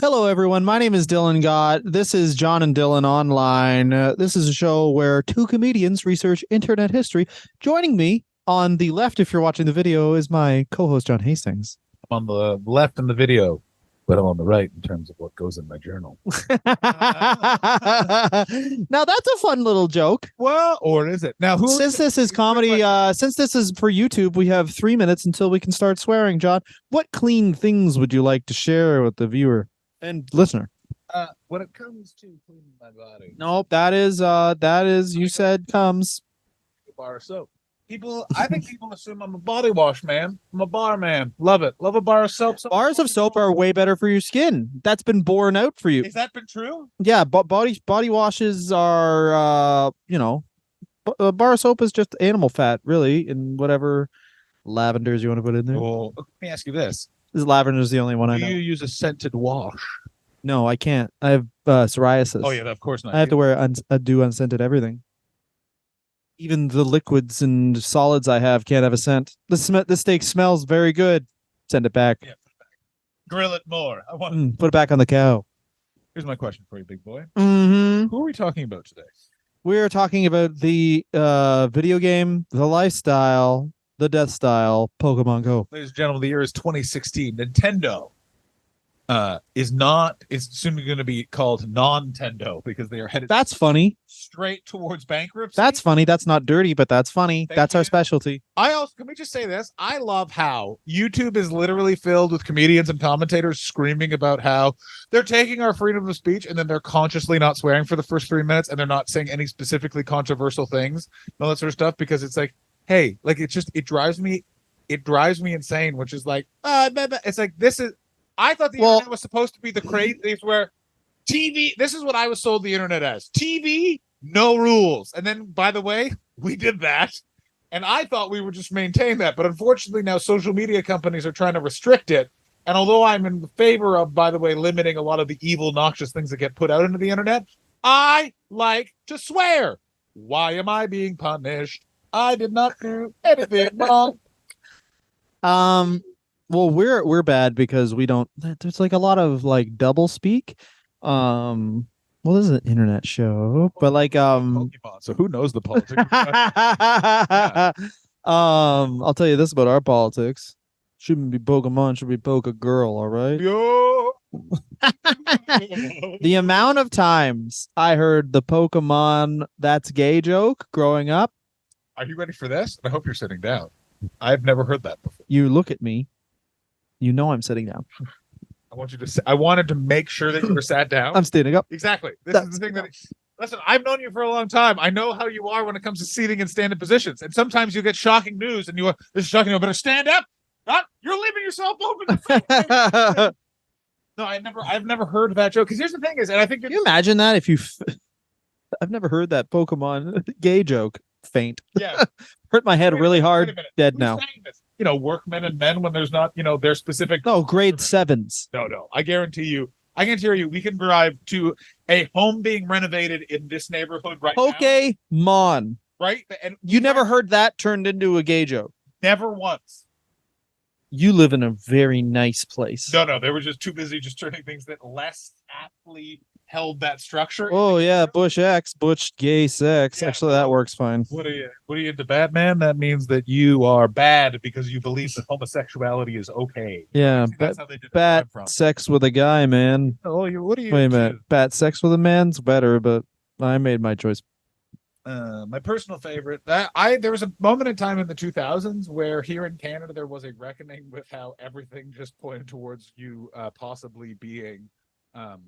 Hello, everyone. My name is Dylan Gott. This is John and Dylan Online. This is a show where two comedians research internet history. Joining me on the left, if you're watching the video, is my co-host, John Hastings. I'm on the left in the video, but I'm on the right in terms of what goes in my journal. Now, that's a fun little joke. Well, or is it? Now, Since this is comedy, since this is for YouTube, we have 3 minutes until we can start swearing. John, what clean things would you like to share with the viewer and listener? when it comes to cleaning my body, Nope, that is you said comes. a bar of soap. I think people assume I'm a body wash man. I'm a bar man. Love it. Love a bar of soap. Bars of soap are way better for your skin. That's been borne out for you. Has that been true? Yeah, but body washes are a bar of soap is just animal fat, really, and whatever lavenders you want to put in there. Well, let me ask you this: Lavender's the only one I do know. you use a scented wash? No, I can't. I have psoriasis. Oh yeah, of course not. I have to wear do unscented everything. Even the liquids and solids I have can't have a scent. This steak smells very good. Send it back. Yeah, put it back. Grill it more. I want. Put it back on the cow. Here's my question for you, big boy. Mm-hmm. Who are we talking about today? We're talking about the video game, the lifestyle, the death style, Pokemon Go. Ladies and gentlemen, the year is 2016. Nintendo is soon going to be called non-Tendo because they are headed That's funny. straight towards bankruptcy. That's funny. That's not dirty, but that's funny. That's our specialty. Can we just say this? I love how YouTube is literally filled with comedians and commentators screaming about how they're taking our freedom of speech, and then they're consciously not swearing for the first 3 minutes, and they're not saying any specifically controversial things and all that sort of stuff, because it's like, hey, like it drives me insane, which is like, it's like, I thought the internet was supposed to be the craziest where TV, this is what I was sold the internet as. TV, no rules. And then, by the way, we did that. And I thought we would just maintain that. But unfortunately, now social media companies are trying to restrict it. And although I'm in favor of, by the way, limiting a lot of the evil, noxious things that get put out into the internet, I like to swear. Why am I being punished? I did not do anything wrong. Well, we're bad because we don't. There's like a lot of like double speak. Well, this is an internet show, but like Pokemon, so who knows the politics? I'll tell you this about our politics. Shouldn't be Pokemon, should be Poke Girl, all right? Yo. The amount of times I heard the Pokemon that's gay joke growing up. Are you ready for this? I hope you're sitting down. I've never heard that before. You look at me. You know I'm sitting down. I wanted to make sure that you were sat down. I'm standing up. Exactly. This is the thing that. Listen, I've known you for a long time. I know how you are when it comes to seating and stand-up positions. And sometimes you get shocking news, and this is shocking. You better stand up. You're leaving yourself open. No, I've never heard that joke. Because here's the thing is, and I think can you imagine that if you? I've never heard that Pokemon gay joke. Faint. Yeah. Hurt my head really hard. Dead now. Workmen and men when there's not, their specific. No, grade 7s. No. I guarantee you, we can drive to a home being renovated in this neighborhood right now. Pokemon. Right? And you never heard that turned into a gay joke? Never once. You live in a very nice place. No, they were just too busy just turning things that less aptly held that structure. Oh yeah, Bush X, Butch gay sex. Yeah. Actually, that works fine. What are you into, bad man? That means that you are bad because you believe that homosexuality is okay. Yeah, bat sex with a guy, man. Oh, what are you? Wait a minute, bat sex with a man's better, but I made my choice. My personal favorite. There was a moment in time in the 2000s where here in Canada there was a reckoning with how everything just pointed towards you possibly being not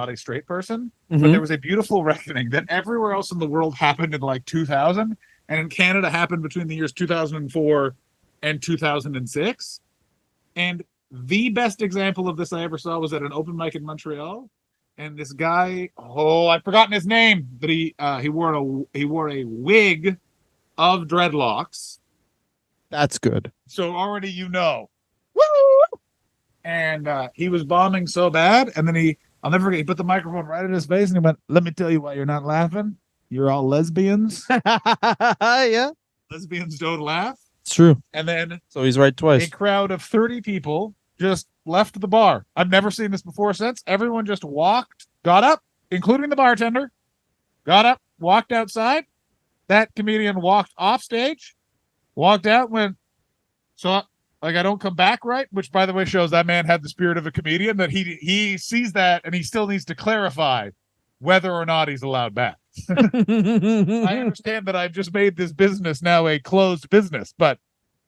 a straight person. But there was a beautiful reckoning that everywhere else in the world happened in like 2000, and in Canada happened between the years 2004 and 2006. And the best example of this I ever saw was at an open mic in Montreal. And this guy, I've forgotten his name, but he wore a wig of dreadlocks. That's good. So already woo! And he was bombing so bad, and then I'll never forget, he put the microphone right in his face, and he went, "Let me tell you why you're not laughing. You're all lesbians." Yeah. Lesbians don't laugh. It's true. And then so he's right twice. A crowd of 30 people just left the bar. I've never seen this before since. Everyone just got up, including the bartender, got up, walked outside. That comedian walked off stage, walked out, went, so like I don't come back, right? Which, by the way, shows that man had the spirit of a comedian, that he sees that and he still needs to clarify whether or not he's allowed back. I understand that I've just made this business now a closed business, but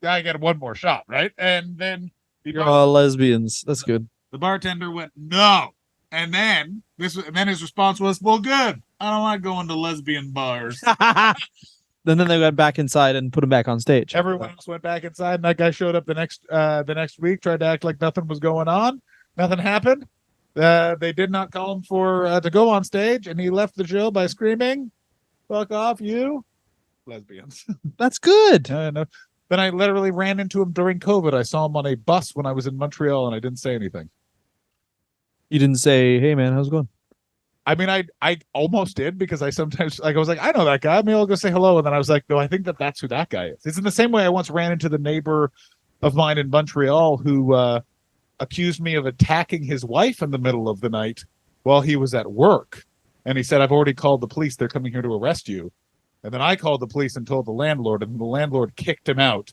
I get one more shot, right? And then You're all lesbians. That's good. the bartender went, no. And then his response was, well, good. I don't like going to lesbian bars. Then they went back inside and put him back on stage. Everyone else went back inside, and that guy showed up the next week, tried to act like nothing was going on. Nothing happened. They did not call him for to go on stage, and he left the show by screaming, "Fuck off, you lesbians!" That's good. No. Then I literally ran into him during COVID. I saw him on a bus when I was in Montreal, and I didn't say anything. You didn't say, "Hey, man, how's it going?" I mean, I almost did, because I sometimes, like, I was like, I know that guy. Maybe I'll go say hello. And then I was like, no, I think that's who that guy is. It's in the same way I once ran into the neighbor of mine in Montreal who accused me of attacking his wife in the middle of the night while he was at work. And he said, I've already called the police. They're coming here to arrest you. And then I called the police and told the landlord, and the landlord kicked him out.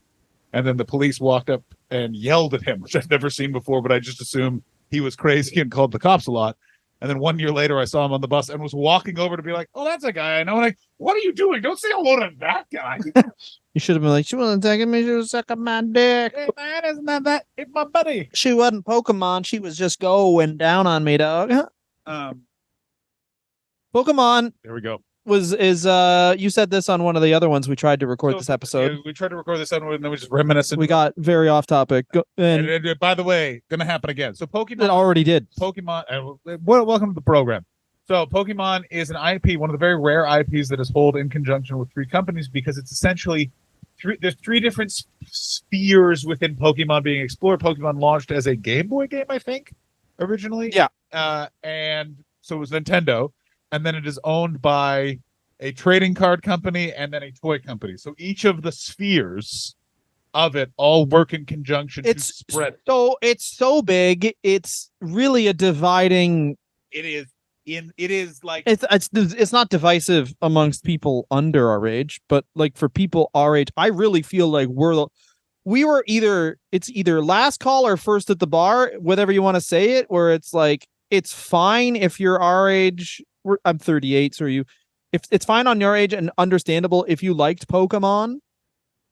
And then the police walked up and yelled at him, which I've never seen before, but I just assumed he was crazy and called the cops a lot. And then 1 year later, I saw him on the bus and was walking over to be like, oh, that's a guy I know. And like, what are you doing? Don't say hello to that guy. You should have been like, she wasn't attacking me. She was sucking my dick. Hey, man, isn't that? It's my buddy. She wasn't Pokemon. She was just going down on me, dog. Pokemon There we go. is you said this on one of the other ones we tried to record this episode. Yeah, we tried to record this one, and then we just reminiscent. We got very off topic. And by the way, gonna happen again. So Pokemon. It already did. Pokemon. Welcome to the program. So Pokemon is an IP, one of the very rare IPs that is held in conjunction with three companies, because it's essentially there's three different spheres within Pokemon being explored. Pokemon launched as a Game Boy game, I think, originally. Yeah. And so it was Nintendo, and then it is owned by a trading card company and then a toy company. So each of the spheres of it all work in conjunction to spread. So it's so big. It's really a dividing. It is like It's not divisive amongst people under our age, but like for people our age, I really feel like it's either last call or first at the bar, whatever you want to say it, where it's like it's fine if you're our age. I'm 38, so if it's fine on your age and understandable if you liked Pokemon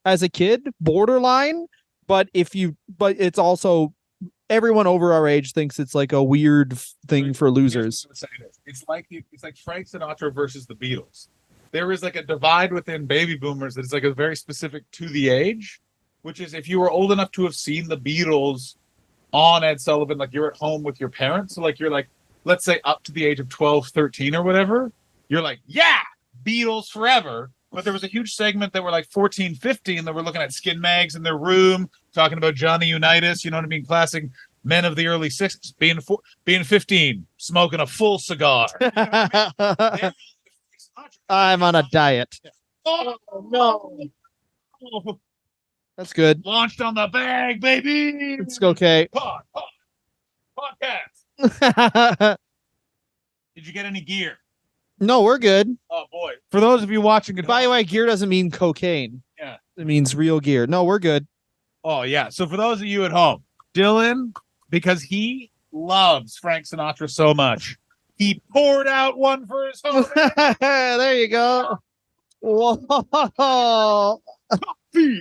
as a kid, borderline, but it's also everyone over our age thinks it's like a weird thing for losers. It's like Frank Sinatra versus the Beatles. There is like a divide within baby boomers that is like a very specific to the age, which is if you were old enough to have seen the Beatles on Ed Sullivan, like you're at home with your parents, so like you're like, let's say up to the age of 12, 13 or whatever, you're like, yeah, Beatles forever. But there was a huge segment that were like 14, 15 that were looking at skin mags in their room, talking about Johnny Unitas, you know what I mean? Classic men of the early 60s, being 15, smoking a full cigar. I'm on a diet. Oh, no. Oh, that's good. Launched on the bag, baby. It's okay. Podcast. Did you get any gear? No, we're good. Oh boy! For those of you watching at by the way, gear doesn't mean cocaine. Yeah, it means real gear. No, we're good. Oh yeah. So for those of you at home, Dylan, because he loves Frank Sinatra so much, he poured out one for his home. There you go. Whoa.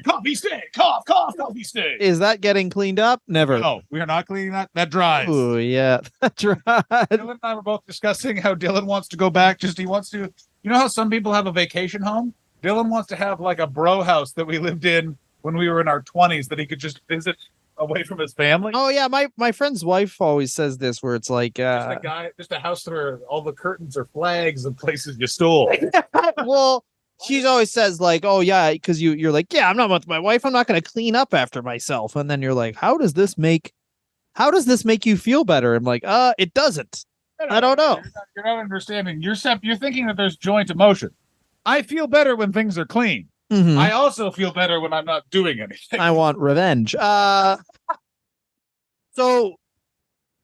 Coffee stick, coffee stick. Is that getting cleaned up? Never. No, we are not cleaning that. That dries. Oh yeah, that dries. Dylan and I were both discussing how Dylan wants to go back. He wants to. You know how some people have a vacation home? Dylan wants to have like a bro house that we lived in when we were in our 20s that he could just visit away from his family. Oh yeah, my friend's wife always says this, where it's like just a house where all the curtains are flags of places you stole. Well. She always says like, oh yeah, because you're like, yeah, I'm not with my wife. I'm not going to clean up after myself. And then you're like, how does this make you feel better? I'm like, it doesn't. I don't know. You're not understanding. You're thinking that there's joint emotion. I feel better when things are clean. Mm-hmm. I also feel better when I'm not doing anything. I want revenge. So,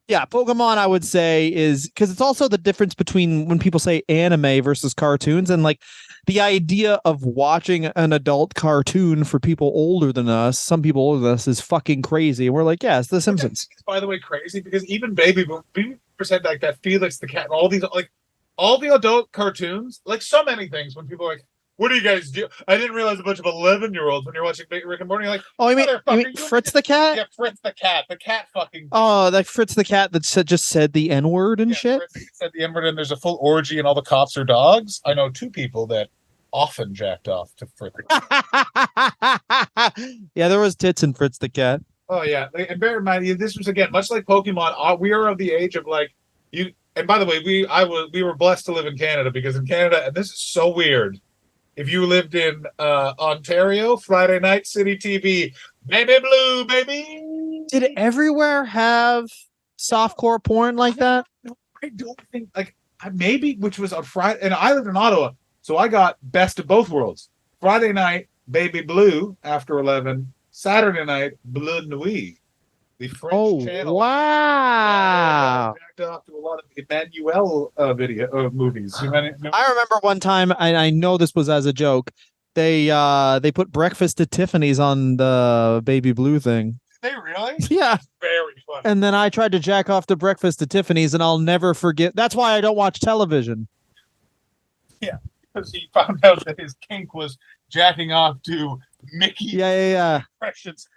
yeah, Pokemon, I would say, is because it's also the difference between when people say anime versus cartoons, and like the idea of watching an adult cartoon for people older than us, some people older than us, is fucking crazy. And we're like, yeah, it's The Which I think Simpsons. is, by the way, crazy because even Baby Boom, percent like that, Felix the cat, and all these like all the adult cartoons, like so many things. When people are like, "What do you guys do?" I didn't realize a bunch of 11-year-olds when you're watching Rick and Morty. You're like, Oh, you motherfucker, mean Fritz the cat? yeah, Fritz the cat. The cat fucking. Oh, like Fritz the cat that just said the N word and Yeah, shit. Fritz said the N-word, and there's a full orgy, and all the cops are dogs. I know 2 people that often jacked off to Fritz. Yeah, there was tits in Fritz the cat. Oh yeah, and bear in mind, this was again much like Pokemon. We are of the age of like you. And by the way, we were blessed to live in Canada because in Canada, and this is so weird. If you lived in Ontario, Friday night City TV, baby blue, baby. Did it everywhere have softcore porn like that? I don't think like maybe which was on Friday, and I lived in Ottawa, so I got best of both worlds. Friday night, baby blue after 11. Saturday night, Bleu Nuit, the French channel. Wow! Jacked off to a lot of Emmanuel movies. I remember one time, I know this was as a joke. They put Breakfast at Tiffany's on the Baby Blue thing. Did they really? Yeah. Very funny. And then I tried to jack off to Breakfast at Tiffany's, and I'll never forget. That's why I don't watch television. Yeah, because he found out that his kink was jacking off to Mickey. Yeah. Impressions.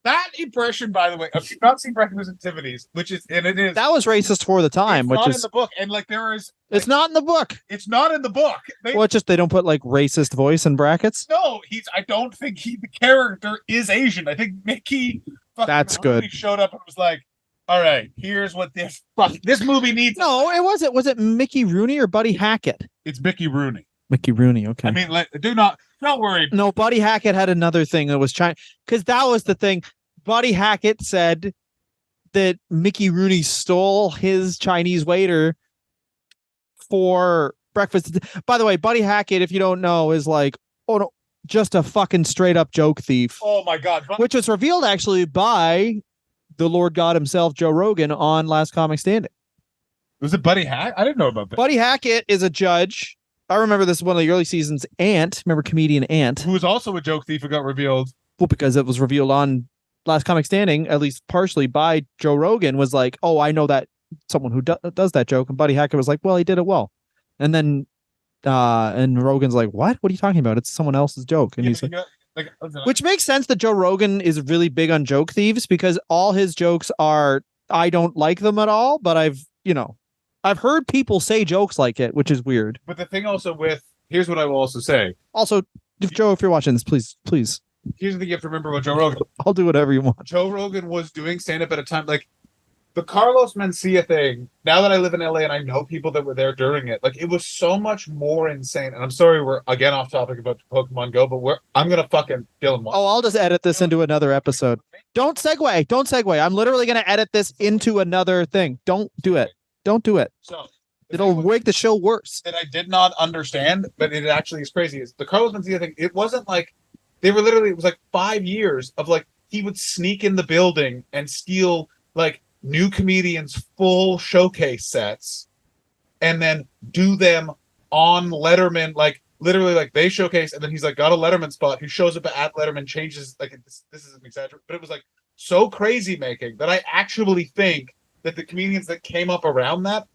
That impression, by the way, if you've not seen Breakfast at Tiffany's, which is, and it is, that was racist for the time, it's which not is in the book, and like there is, like, it's not in the book. It's not in the book. Well, it's just they don't put like racist voice in brackets. No, I don't think the character is Asian. I think Mickey. That's good. Showed up and was like, "All right, here's what this movie needs." No, it wasn't. Was it Mickey Rooney or Buddy Hackett? It's Mickey Rooney. Mickey Rooney. Okay. I mean, don't worry. No, Buddy Hackett had another thing that was China, because that was the thing. Buddy Hackett said that Mickey Rooney stole his Chinese waiter for breakfast. By the way, Buddy Hackett, if you don't know, is like, oh no, just a fucking straight up joke thief. Oh my God. Which was revealed actually by the Lord God himself, Joe Rogan, on Last Comic Standing. Was it Buddy Hackett? I didn't know about that. Buddy Hackett is a judge. I remember this one of the early seasons. Ant, remember comedian Ant, who was also a joke thief who got revealed. Well, because it was revealed on Last Comic Standing, at least partially by Joe Rogan, was like, oh, I know that someone who does that joke. And Buddy Hackett was like, well, he did it well. And then and Rogan's like, what are you talking about? It's someone else's joke. And he's like, which makes sense that Joe Rogan is really big on joke thieves, because all his jokes are, I don't like them at all, but I've heard people say jokes like it, which is weird. But the thing also here's what I will also say. Also, Joe, if you're watching this, please. Here's the thing you have to remember about Joe Rogan. I'll do whatever you want. Joe Rogan was doing stand-up at a time, like, the Carlos Mencia thing, now that I live in LA and I know people that were there during it, like, it was so much more insane. And I'm sorry we're again off topic about Pokemon Go, but I'm gonna fucking Dylan. Oh, I'll just edit this into another episode. Don't segue. I'm literally gonna edit this into another thing. Don't do it. So it'll make the show worse. That I did not understand, but it actually is crazy. Is the Carlos Mencia thing? It wasn't like they were literally. It was like 5 years of like he would sneak in the building and steal like new comedians' full showcase sets, and then do them on Letterman. Like literally, like they showcase, and then he's like got a Letterman spot. Who shows up at Letterman, changes like this is an exaggeration, but it was like so crazy making that I actually think that the comedians that came up around that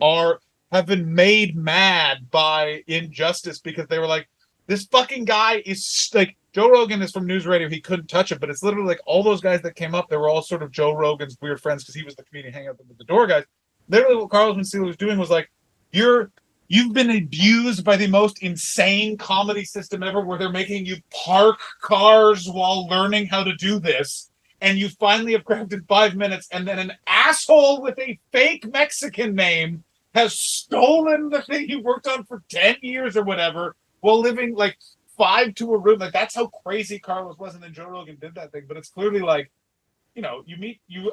have been made mad by injustice, because they were like, this fucking guy is like, Joe Rogan is from News Radio. He couldn't touch it, but it's literally like all those guys that came up, they were all sort of Joe Rogan's weird friends, because he was the comedian hanging out with the door guys. Literally what Carlos Mencia was doing was like, you've been abused by the most insane comedy system ever, where they're making you park cars while learning how to do this. And you finally have crafted 5 minutes, and then an asshole with a fake Mexican name has stolen the thing you worked on for 10 years or whatever, while living like 5 to a room. Like, that's how crazy Carlos was, and then Joe Rogan did that thing. But it's clearly like, you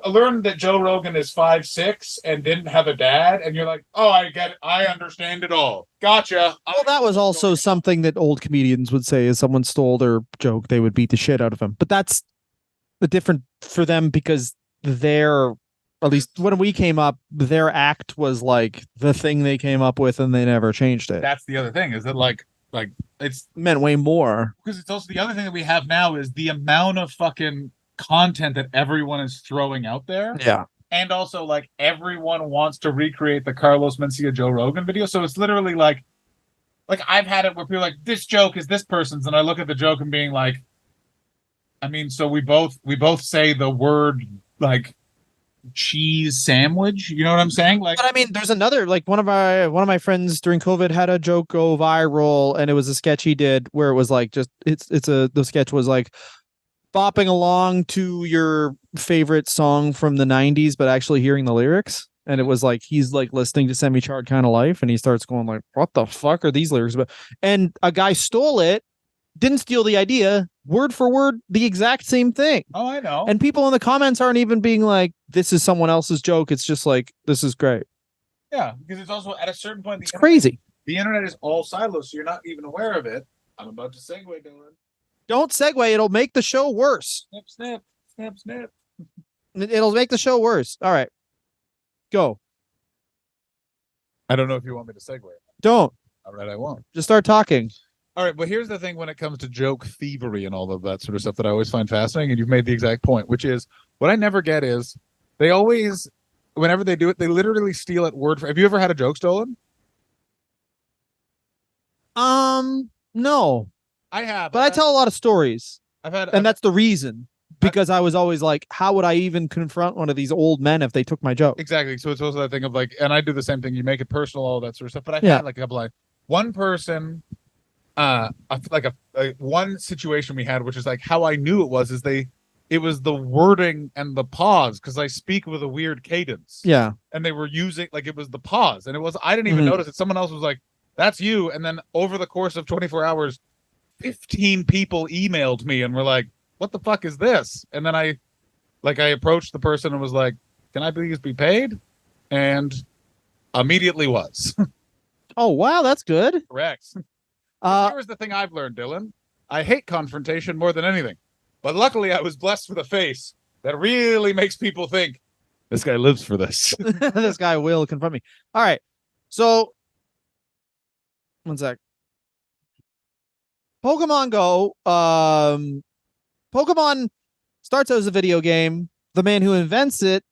learn that Joe Rogan is 5'6" and didn't have a dad, and you're like, oh, I get it. I understand it all. Gotcha. Well, that was also something that old comedians would say: is someone stole their joke, they would beat the shit out of him. But that's the different for them, because they're At least when we came up, their act was like the thing they came up with, and they never changed it. That's the other thing, is that like it's Meant way more. because it's also the other thing that we have now is the amount of fucking content that everyone is throwing out there. Yeah. And also, like, everyone wants to recreate the Carlos Mencia Joe Rogan video. So it's literally like I've had it where people are like, this joke is this person's, and I look at the joke and being like, I mean, so we both say the word like cheese sandwich. You know what I'm saying? Like, But I mean, there's another, like, one of my friends during COVID had a joke go viral, and it was a sketch he did where it was like just the sketch was like bopping along to your favorite song from the 90s, but actually hearing the lyrics. And it was like he's like listening to Semi Chart Kind of Life, and he starts going like, what the fuck are these lyrics about? And a guy stole it, didn't steal the idea, word for word, the exact same thing. oh, I know. And people in the comments aren't even being like, this is someone else's joke. It's just like, this is great. Yeah, because it's also at a certain point, It's crazy. The internet is all silos, so you're not even aware of it. I'm about to segue, Dylan. Don't segue. It'll make the show worse. Snip, snip, snip, snip. It'll make the show worse. All right. Go. I don't know if you want me to segue. Don't. All right, I won't. Just start talking. All right, but here's the thing when it comes to joke thievery and all of that sort of stuff that I always find fascinating, and you've made the exact point, which is what I never get is they always, whenever they do it, they literally steal it word for. Have you ever had a joke stolen? No. I have. But I tell a lot of stories. And that's the reason. Because I was always like, how would I even confront one of these old men if they took my joke? Exactly. So it's also that thing of like, and I do the same thing. You make it personal, all that sort of stuff. But I've Yeah. had like a couple of one person, one situation we had, which is like how I knew it was it was the wording and the pause, because I speak with a weird cadence. Yeah. And they were using like it was the pause, and I didn't even notice it. Someone else was like, "That's you," and then over the course of 24 hours, 15 people emailed me and were like, "What the fuck is this?" And then I approached the person and was like, "Can I please be paid?" And immediately was. Oh, wow. That's good. Correct. Uh, Here's the thing I've learned, Dylan. I hate confrontation more than anything. But luckily I was blessed with a face that really makes people think this guy lives for this. this guy will confront me. All right. So, one sec. Pokemon Go. Pokemon starts out as a video game. The man who invents it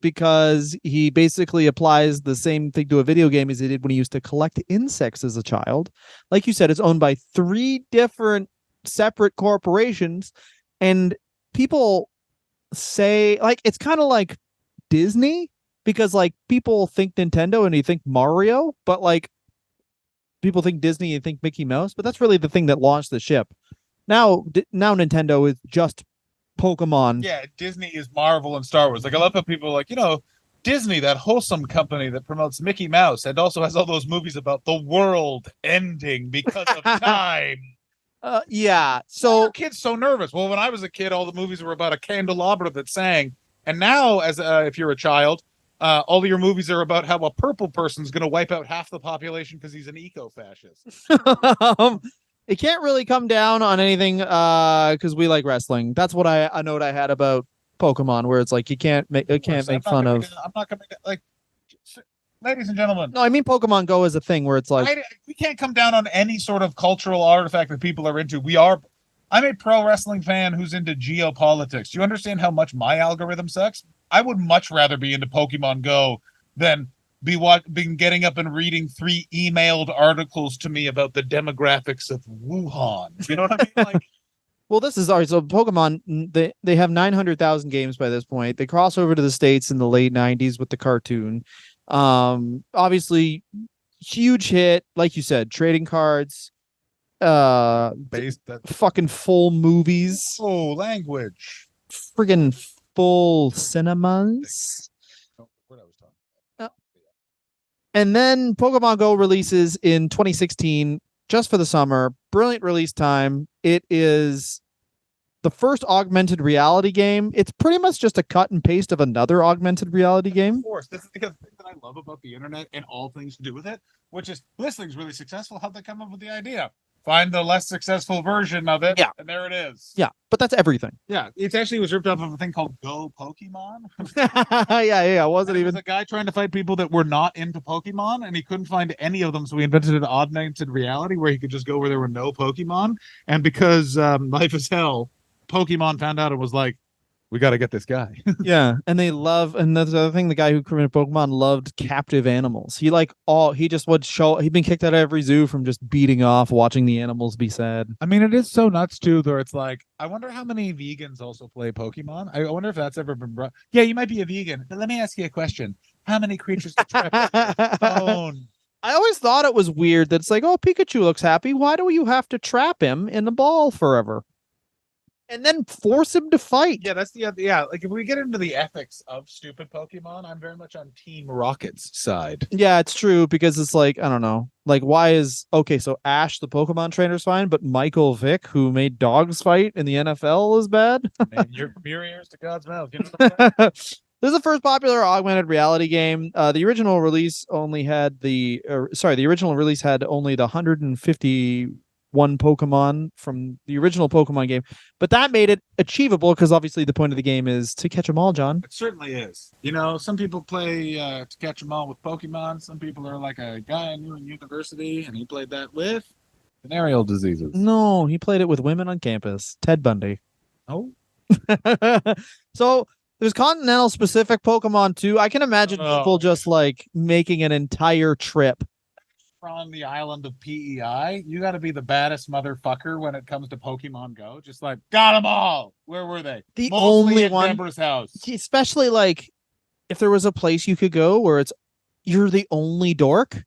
because he basically applies the same thing to a video game as he did when he used to collect insects as a child. Like you said, it's owned by 3 different separate corporations, and people say like it's kind of like Disney, because like people think Nintendo and you think Mario, but like people think Disney and think Mickey Mouse, but that's really the thing that launched the ship. Now Nintendo is just Pokemon. Yeah, Disney is Marvel and Star Wars. Like I love how people are like, Disney, that wholesome company that promotes Mickey Mouse and also has all those movies about the world ending because of time. Yeah. Why are So kids so nervous? Well, when I was a kid, all the movies were about a candelabra that sang. And now, as if you're a child, all of your movies are about how a purple person's going to wipe out half the population because he's an eco-fascist. it can't really come down on anything because we like wrestling. That's what a note I had about Pokemon, where it's like you can't make fun of. I'm not going to like, ladies and gentlemen. No, I mean Pokemon Go is a thing where it's like we can't come down on any sort of cultural artifact that people are into. I'm a pro wrestling fan who's into geopolitics. Do you understand how much my algorithm sucks? I would much rather be into Pokemon Go than been getting up and reading 3 emailed articles to me about the demographics of Wuhan. You know what I mean? Like, well, this is so Pokemon. They have 900,000 games by this point. They cross over to the States in the late 90s with the cartoon. Obviously, huge hit, like you said, trading cards. Fucking full movies. Oh, language. Friggin' full cinemas. And then Pokemon Go releases in 2016, just for the summer. Brilliant release time. It is the first augmented reality game. It's pretty much just a cut and paste of another augmented reality game. Of course. This is the thing that I love about the internet and all things to do with it, which is this thing's really successful. How'd they come up with the idea? find the less successful version of it. Yeah. And there it is. Yeah, but that's everything. Yeah. It actually was ripped off of a thing called Go Pokemon. Yeah. It wasn't It even. was a guy trying to fight people that were not into Pokemon, and he couldn't find any of them, so he invented an augmented reality where he could just go where there were no Pokemon. And because Life is Hell, Pokemon found out and was like, we got to get this guy. Yeah, and they love, and that's the other thing. The guy who created Pokemon loved captive animals. He just would show. He'd been kicked out of every zoo from just beating off, watching the animals be sad. I mean, it is so nuts too, though. It's like, I wonder how many vegans also play Pokemon. I wonder if that's ever been brought. Yeah, you might be a vegan, but let me ask you a question: how many creatures are trapped in your phone? I always thought it was weird that it's like, oh, Pikachu looks happy. Why do you have to trap him in the ball forever? And then force him to fight. Yeah, that's the yeah. Like if we get into the ethics of stupid Pokemon, I'm very much on Team Rocket's side. Yeah, it's true because it's like, I don't know. Like, why is okay, so Ash the Pokemon trainer's fine, but Michael Vick, who made dogs fight in the NFL, is bad? Man, you're from your ears to God's mouth. You know what I'm saying? This is the first popular augmented reality game. The original release only had the original release had only the 151 Pokemon from the original Pokemon game, but that made it achievable because obviously the point of the game is to catch them all, John. It certainly is. You know, some people play to catch them all with Pokemon. Some people are like a guy I knew in university, and he played that with venereal diseases. No, he played it with women on campus. Ted Bundy. Oh, So there's continental specific Pokemon too. I can imagine people just like making an entire trip. from the island of PEI, you got to be the baddest motherfucker when it comes to Pokemon Go. Just like, got them all. Where were they? The Mostly only at one, Deborah's house. especially like if there was a place you could go where you're the only dork,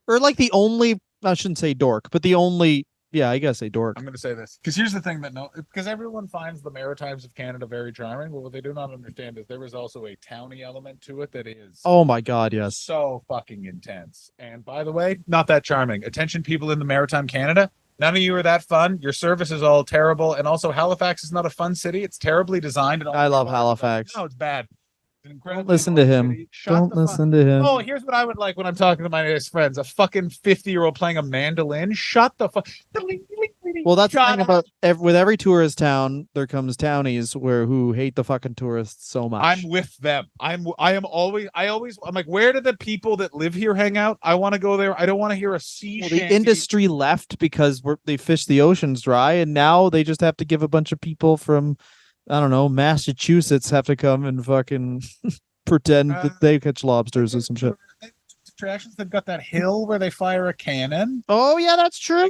or like the only, I shouldn't say dork, but the only, yeah, I guess say dork. I'm going to say this because here's the thing because everyone finds the Maritimes of Canada very charming, but what they do not understand is there is also a towny element to it that is Oh my God, yes. so fucking intense. And by the way, not that charming. Attention, people in the Maritime Canada. None of you are that fun. Your service is all terrible. And also, Halifax is not a fun city. It's terribly designed. And I love Halifax. No, it's bad. Don't listen to him. Don't listen to him. Oh, here's what I would like when I'm talking to my nice friends. A fucking 50-year-old playing a mandolin. Shut the fuck. Well, that's the Shut thing up. about with every tourist town, there comes townies who hate the fucking tourists so much. I'm with them. I'm like, where do the people that live here hang out? I want to go there. I don't want to hear a sea Well, the industry left because they fished the oceans dry, and now they just have to give a bunch of people from, I don't know, Massachusetts have to come and fucking pretend that they catch lobsters or some shit. Attractions. They've got that hill where they fire a cannon. Oh yeah, that's true.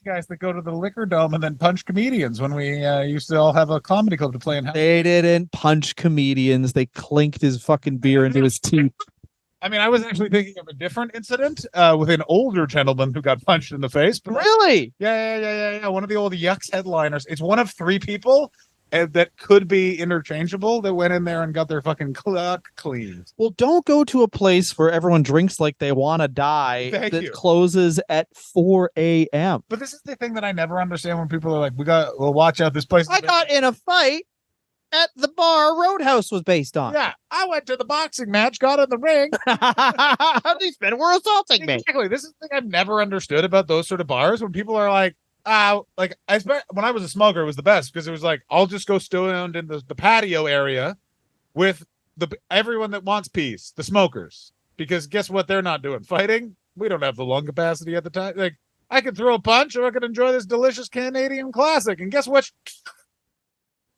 Guys that go to the liquor dome and then punch comedians when we used to all have a comedy club to play in. They didn't punch comedians. They clinked his fucking beer into his teeth. I mean, I was actually thinking of a different incident with an older gentleman who got punched in the face. But Really? Yeah. One of the old Yucks headliners. It's one of three people that could be interchangeable that went in there and got their fucking clock cleaned. Well, don't go to a place where everyone drinks like they want to die Thank that you. closes at 4 a.m. But this is the thing that I never understand when people are like, well, watch out, this place. I got in a fight at the bar Roadhouse was based on. Yeah, I went to the boxing match, got in the ring. These men were assaulting me. Exactly. This is the thing I've never understood about those sort of bars when people are like, when I was a smoker, it was the best because it was like, I'll just go stand in the patio area with everyone that wants peace, the smokers, because guess what? They're not doing fighting. We don't have the lung capacity at the time. Like, I can throw a punch or I can enjoy this delicious Canadian classic. And guess what?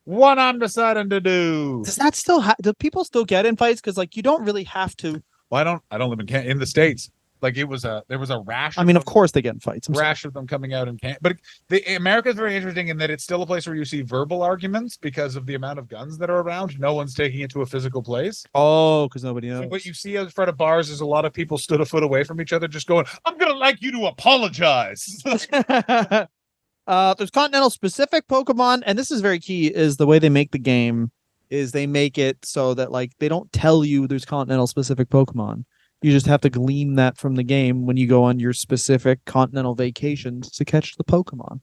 What I'm deciding to do. Does that still do people still get in fights? Because like you don't really have to. Well, I don't live in the States. Like there was a rash. I mean, of course they get in fights. Rash of them coming out in Canada. But America is very interesting in that it's still a place where you see verbal arguments because of the amount of guns that are around. No one's taking it to a physical place. Oh, because nobody knows. So what you see in front of bars is a lot of people stood a foot away from each other, just going, "I'm gonna like you to apologize." There's continental specific Pokemon, and this is very key. Is the way they make the game is they make it so that like they don't tell you there's continental specific Pokemon. You just have to glean that from the game when you go on your specific continental vacations to catch the Pokemon.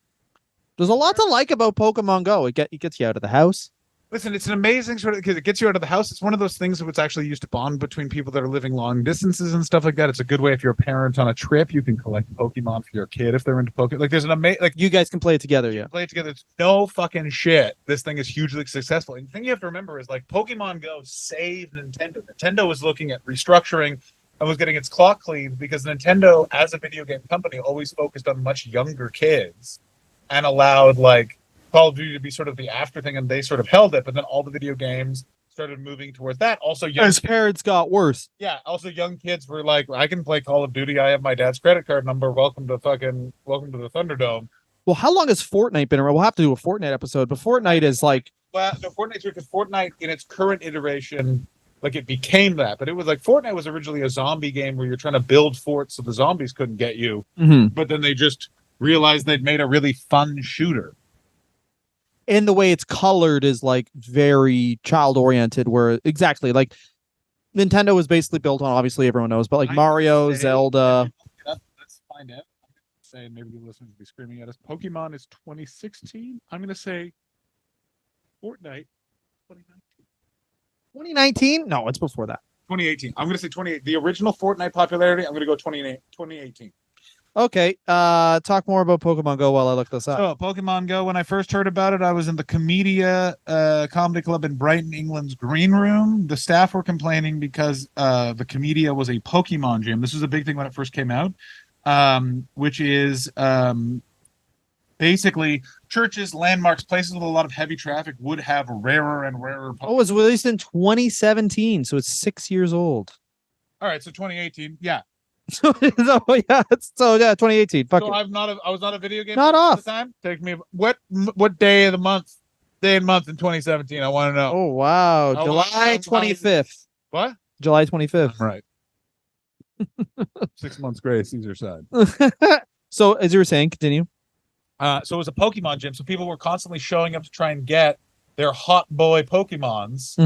There's a lot to like about Pokemon Go. It gets you out of the house. Listen, it's an amazing sort of because it gets you out of the house. It's one of those things that's actually used to bond between people that are living long distances and stuff like that. It's a good way if you're a parent on a trip, you can collect Pokemon for your kid if they're into Pokemon. Like there's an amazing like You guys can play it together, yeah. play it together. It's no fucking shit. This thing is hugely successful. And the thing you have to remember is like Pokemon Go saved Nintendo. Nintendo was looking at restructuring and was getting its clock cleaned because Nintendo, as a video game company, always focused on much younger kids and allowed like Call of Duty to be sort of the after thing, and they sort of held it. But then all the video games started moving towards that. Also, young His parents got worse. yeah. Also, young kids were like, "I can play Call of Duty. I have my dad's credit card number. Welcome to the Thunderdome." Well, how long has Fortnite been around? We'll have to do a Fortnite episode, but Fortnite is like Well, no, Fortnite's weird because Fortnite in its current iteration, like it became that, but it was like Fortnite was originally a zombie game where you're trying to build forts so the zombies couldn't get you, but then they just realized they'd made a really fun shooter. and the way it's colored is like very child oriented, where exactly like Nintendo was basically built on, obviously everyone knows, but like Mario, Zelda. Let's find out. I'm going to say, maybe the listeners will be screaming at us. Pokemon is 2016. I'm going to say Fortnite 2019. 2019? No, it's before that. 2018. I'm going to say 28. The original Fortnite popularity, I'm going to go 2018. Okay, talk more about Pokemon Go while I look this up. So, Pokemon Go, when I first heard about it, I was in the Comedia Comedy Club in Brighton, England's green room. The staff were complaining because the Comedia was a Pokemon gym. This was a big thing when it first came out, which is basically churches, landmarks, places with a lot of heavy traffic would have rarer and rarer Pokemon. Oh, it was released in 2017, so it's 6 years old. All right, so 2018. Yeah. So yeah, 2018. Fuck So it. I was not a video game Not person off. at the time. Take me what day of the month, day and month in 2017. I want to know. Oh wow, Oh, July I'm- 25th. What? July 25th. Right. 6 months grace, Caesar side. So as you were saying, continue. So it was a Pokemon gym. So people were constantly showing up to try and get their hot boy Pokemons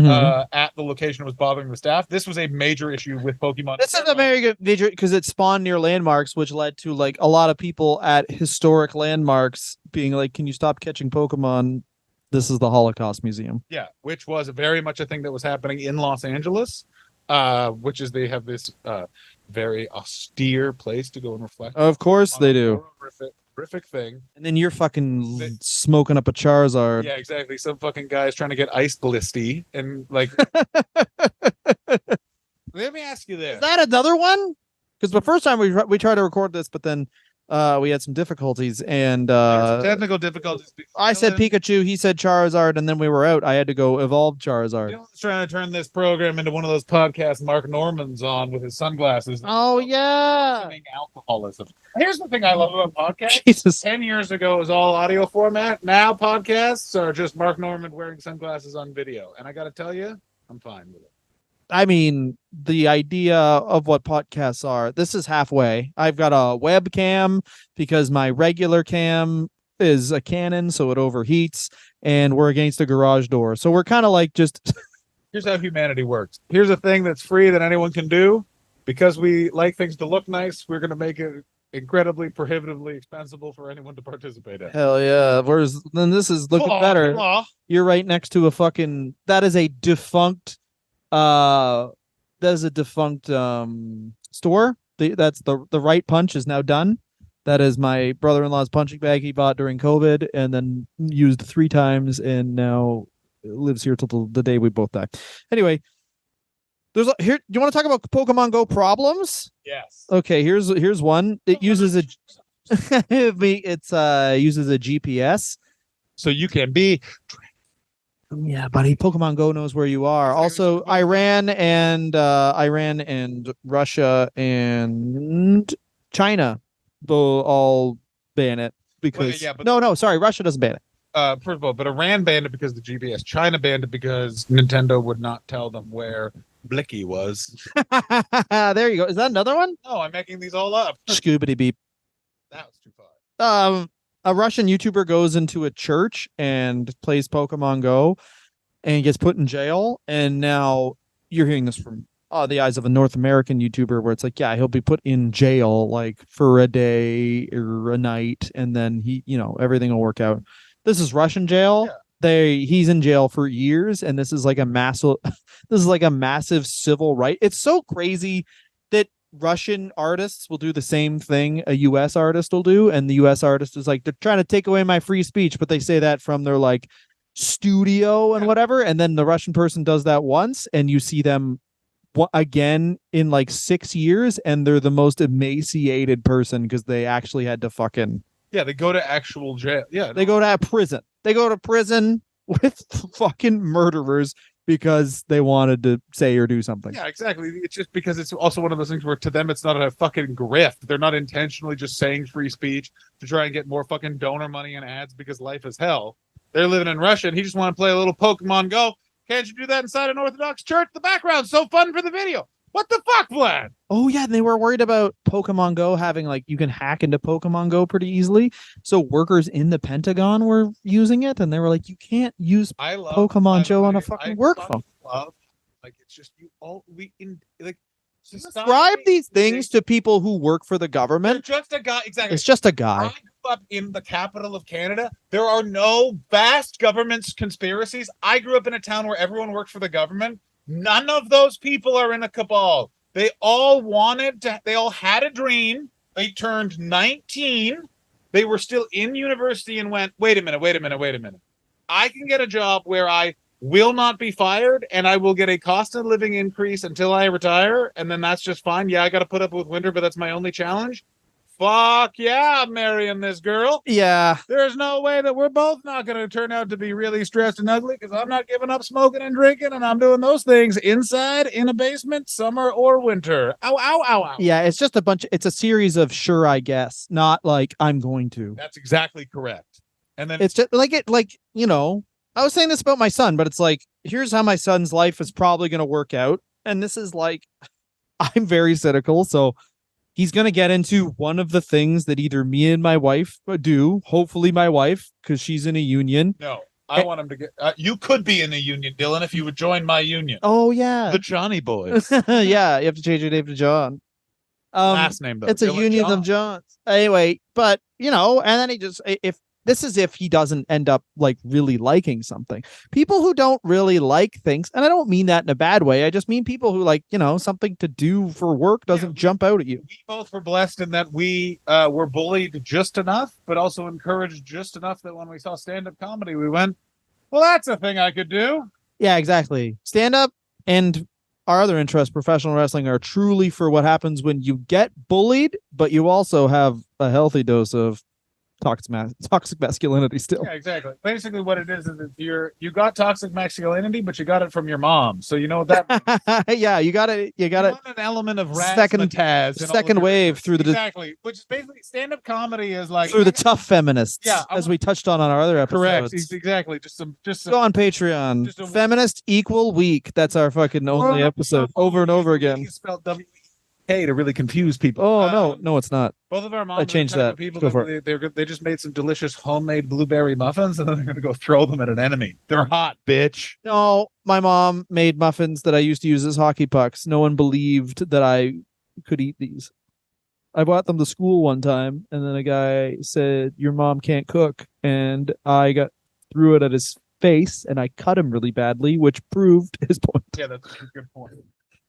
at the location that was bothering the staff. This was a major issue with Pokemon. This is a very good video because it spawned near landmarks, which led to like a lot of people at historic landmarks being like, "Can you stop catching Pokemon? This is the Holocaust Museum." Yeah, which was very much a thing that was happening in Los Angeles, which is they have this very austere place to go and reflect. Of course on they a do. horrific thing. And then you're fucking smoking up a Charizard. Yeah, exactly. Some fucking guy's trying to get ice blisty and like. Let me ask you this. Is that another one? Because the first time we tried to record this, but then we had some difficulties, and Technical difficulties. I said Pikachu, he said Charizard, and then we were out. I had to go evolve Charizard. Dylan's trying to turn this program into one of those podcasts Mark Norman's on with his sunglasses. Oh yeah. Alcoholism. Here's the thing I love about podcasts. Jesus. 10 years ago, it was all audio format. Now podcasts are just Mark Norman wearing sunglasses on video. And I got to tell you, I'm fine with it. I mean, the idea of what podcasts are, this is halfway. I've got a webcam because my regular cam is a Canon, so it overheats, and we're against a garage door. So we're kind of like just... Here's how humanity works. Here's a thing that's free that anyone can do. Because we like things to look nice, we're going to make it incredibly prohibitively expensible for anyone to participate in. Hell yeah. Whereas then this is looking better. You're right next to a fucking... That is a defunct... that is a defunct store. That's the right punch is now done. That is my brother-in-law's punching bag he bought during COVID and then used 3 times and now lives here till the day we both die. Anyway, there's here. Do you want to talk about Pokemon Go problems? Yes. Okay, here's one. It uses a uses a GPS. So you can be Yeah, buddy. Pokemon Go knows where you are. Also, Iran and Russia and China will all ban it because no, sorry, Russia doesn't ban it. First of all, but Iran banned it because of the GPS. China banned it because Nintendo would not tell them where Blicky was. There you go. Is that another one? No, I'm making these all up. Scoobity beep. That was too far. A Russian YouTuber goes into a church and plays Pokemon Go and gets put in jail. And now you're hearing this from the eyes of a North American YouTuber where it's like, yeah, he'll be put in jail like for a day or a night. And then everything will work out. This is Russian jail. Yeah. he's in jail for years, and this is like a massive civil right. It's so crazy that Russian artists will do the same thing a US artist will do, and the US artist is like, they're trying to take away my free speech, but they say that from their like studio and whatever, and then the Russian person does that once, and you see them again in like 6 years, and they're the most emaciated person because they actually had to fucking they go to actual jail. They go to prison. They go to prison with fucking murderers because they wanted to say or do something. Yeah, exactly. It's just because it's also one of those things where to them it's not a fucking grift. They're not intentionally just saying free speech to try and get more fucking donor money and ads because life is hell. They're living in Russia and he just want to play a little Pokemon Go. Can't you do that inside an Orthodox church? The background's so fun for the video. What the fuck, Vlad? Oh, yeah. And they were worried about Pokemon Go having like, you can hack into Pokemon Go pretty easily. So workers in the Pentagon were using it, and they were like, you can't use Pokemon Joe on a fucking work phone. Like, it's just describe these things to people who work for the government. They're just a guy. Exactly. It's just a guy. I grew up in the capital of Canada. There are no vast government conspiracies. I grew up in a town where everyone worked for the government. None of those people are in a cabal. They all they all had a dream. They turned 19. They were still in university and went, wait a minute. I can get a job where I will not be fired and I will get a cost of living increase until I retire. And then that's just fine. Yeah, I got to put up with winter, but that's my only challenge. Fuck yeah, I'm marrying this girl. Yeah. There's no way that we're both not going to turn out to be really stressed and ugly because I'm not giving up smoking and drinking and I'm doing those things inside in a basement, summer or winter. Ow, ow, ow, ow. Yeah, it's just it's a series of sure, I guess, not like I'm going to. That's exactly correct. And then it's just I was saying this about my son, but it's like, here's how my son's life is probably going to work out. And this is like, I'm very cynical. So he's going to get into one of the things that either me and my wife do, hopefully my wife, because she's in a union. No, I want him to get, you could be in a union, Dylan, if you would join my union. Oh, yeah. The Johnny Boys. Yeah, you have to change your name to John. Last name, though. It's Dylan a union John. Of Johns. Anyway, but, and then he just, if he doesn't end up like really liking something. People who don't really like things, and I don't mean that in a bad way, I just mean people who like, something to do for work doesn't jump out at you. We both were blessed in that we were bullied just enough, but also encouraged just enough that when we saw stand-up comedy, we went, well, that's a thing I could do. Yeah, exactly. Stand-up and our other interests, professional wrestling, are truly for what happens when you get bullied, but you also have a healthy dose of toxic masculinity still. Yeah, exactly. Basically what it is that you got toxic masculinity, but you got it from your mom. So you know what that means. Yeah, you got an element of second wave through exactly, which is basically stand-up comedy is like through the tough feminists. Yeah, as we touched on our other episodes. Correct, exactly. Just go on Patreon. Feminist equal week. That's our fucking only episode over and over again. Spelled W-E-K to really confuse people. Oh no, it's not. Both of our moms. I changed that. People they just made some delicious homemade blueberry muffins, and then they're gonna go throw them at an enemy. They're hot, bitch. No, my mom made muffins that I used to use as hockey pucks. No one believed that I could eat these. I brought them to school one time, and then a guy said, "Your mom can't cook," and I threw it at his face, and I cut him really badly, which proved his point. Yeah, that's a good point.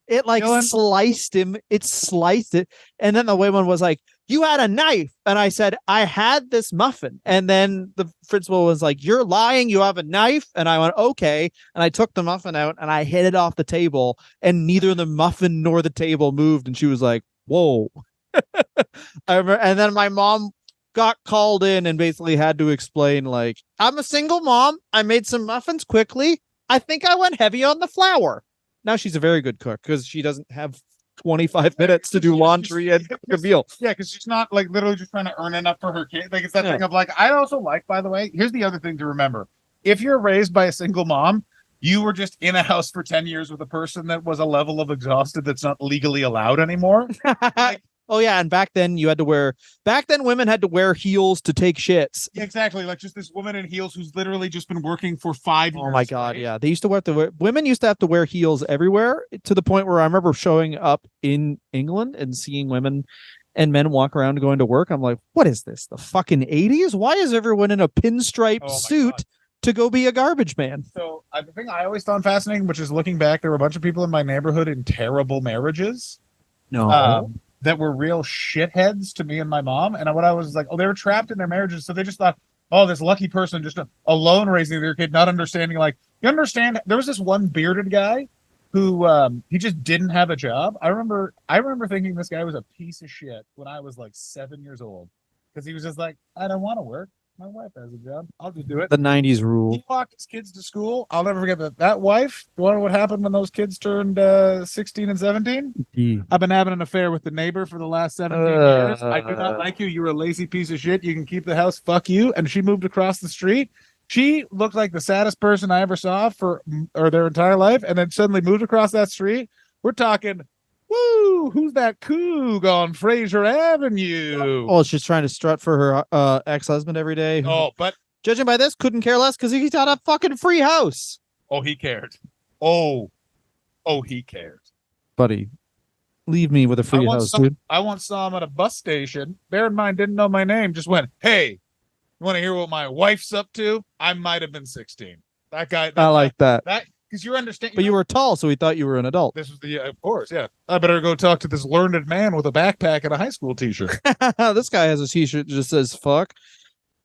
It sliced him. It sliced it. And then the woman was like, you had a knife. And I said, I had this muffin. And then the principal was like, you're lying. You have a knife. And I went, okay. And I took the muffin out and I hit it off the table. And neither the muffin nor the table moved. And she was like, whoa. I remember. And then my mom got called in and basically had to explain, like, I'm a single mom. I made some muffins quickly. I think I went heavy on the flour. Now she's a very good cook because she doesn't have 25 minutes to do laundry and cook a meal. Yeah, because she's not like literally just trying to earn enough for her kid. Like it's that thing of like, I also like, by the way, here's the other thing to remember. If you're raised by a single mom, you were just in a house for 10 years with a person that was a level of exhausted that's not legally allowed anymore. Like, oh yeah, and back then women had to wear heels to take shits. Yeah, exactly. Like just this woman in heels who's literally just been working for 5 years. Oh my god, yeah. They used to women used to have to wear heels everywhere, to the point where I remember showing up in England and seeing women and men walk around going to work. I'm like, what is this? The fucking 80s? Why is everyone in a pinstripe suit to go be a garbage man. So the thing I always found fascinating, which is looking back, there were a bunch of people in my neighborhood in terrible marriages. No. That were real shitheads to me and my mom. And what I was like, oh, they were trapped in their marriages. So they just thought, oh, this lucky person just alone raising their kid, not understanding. Like, you understand, there was this one bearded guy who he just didn't have a job. I remember thinking this guy was a piece of shit when I was like 7 years old. Because he was just like, I don't want to work. My wife has a job. I'll just do it. The 90s rule. He walked his kids to school. I'll never forget that. That wife, you wonder what happened when those kids turned 16 and 17? I've been having an affair with the neighbor for the last 17 years. I do not like you. You're a lazy piece of shit. You can keep the house. Fuck you. And she moved across the street. She looked like the saddest person I ever saw for their entire life, and then suddenly moved across that street. We're talking, woo, who's that coog on Fraser Avenue? Oh, she's trying to strut for her ex-husband every day. Oh, but judging by this, couldn't care less because he got a fucking free house. Oh, he cared. Oh, he cared. Buddy, leave me with a free house, dude. I once saw him at a bus station. Bear in mind, didn't know my name. Just went, hey, you want to hear what my wife's up to? I might have been 16. That guy. I like that. Because you understand. But you were tall, so he thought you were an adult. This was of course, yeah. I better go talk to this learned man with a backpack and a high school t-shirt. This guy has a t-shirt that just says fuck.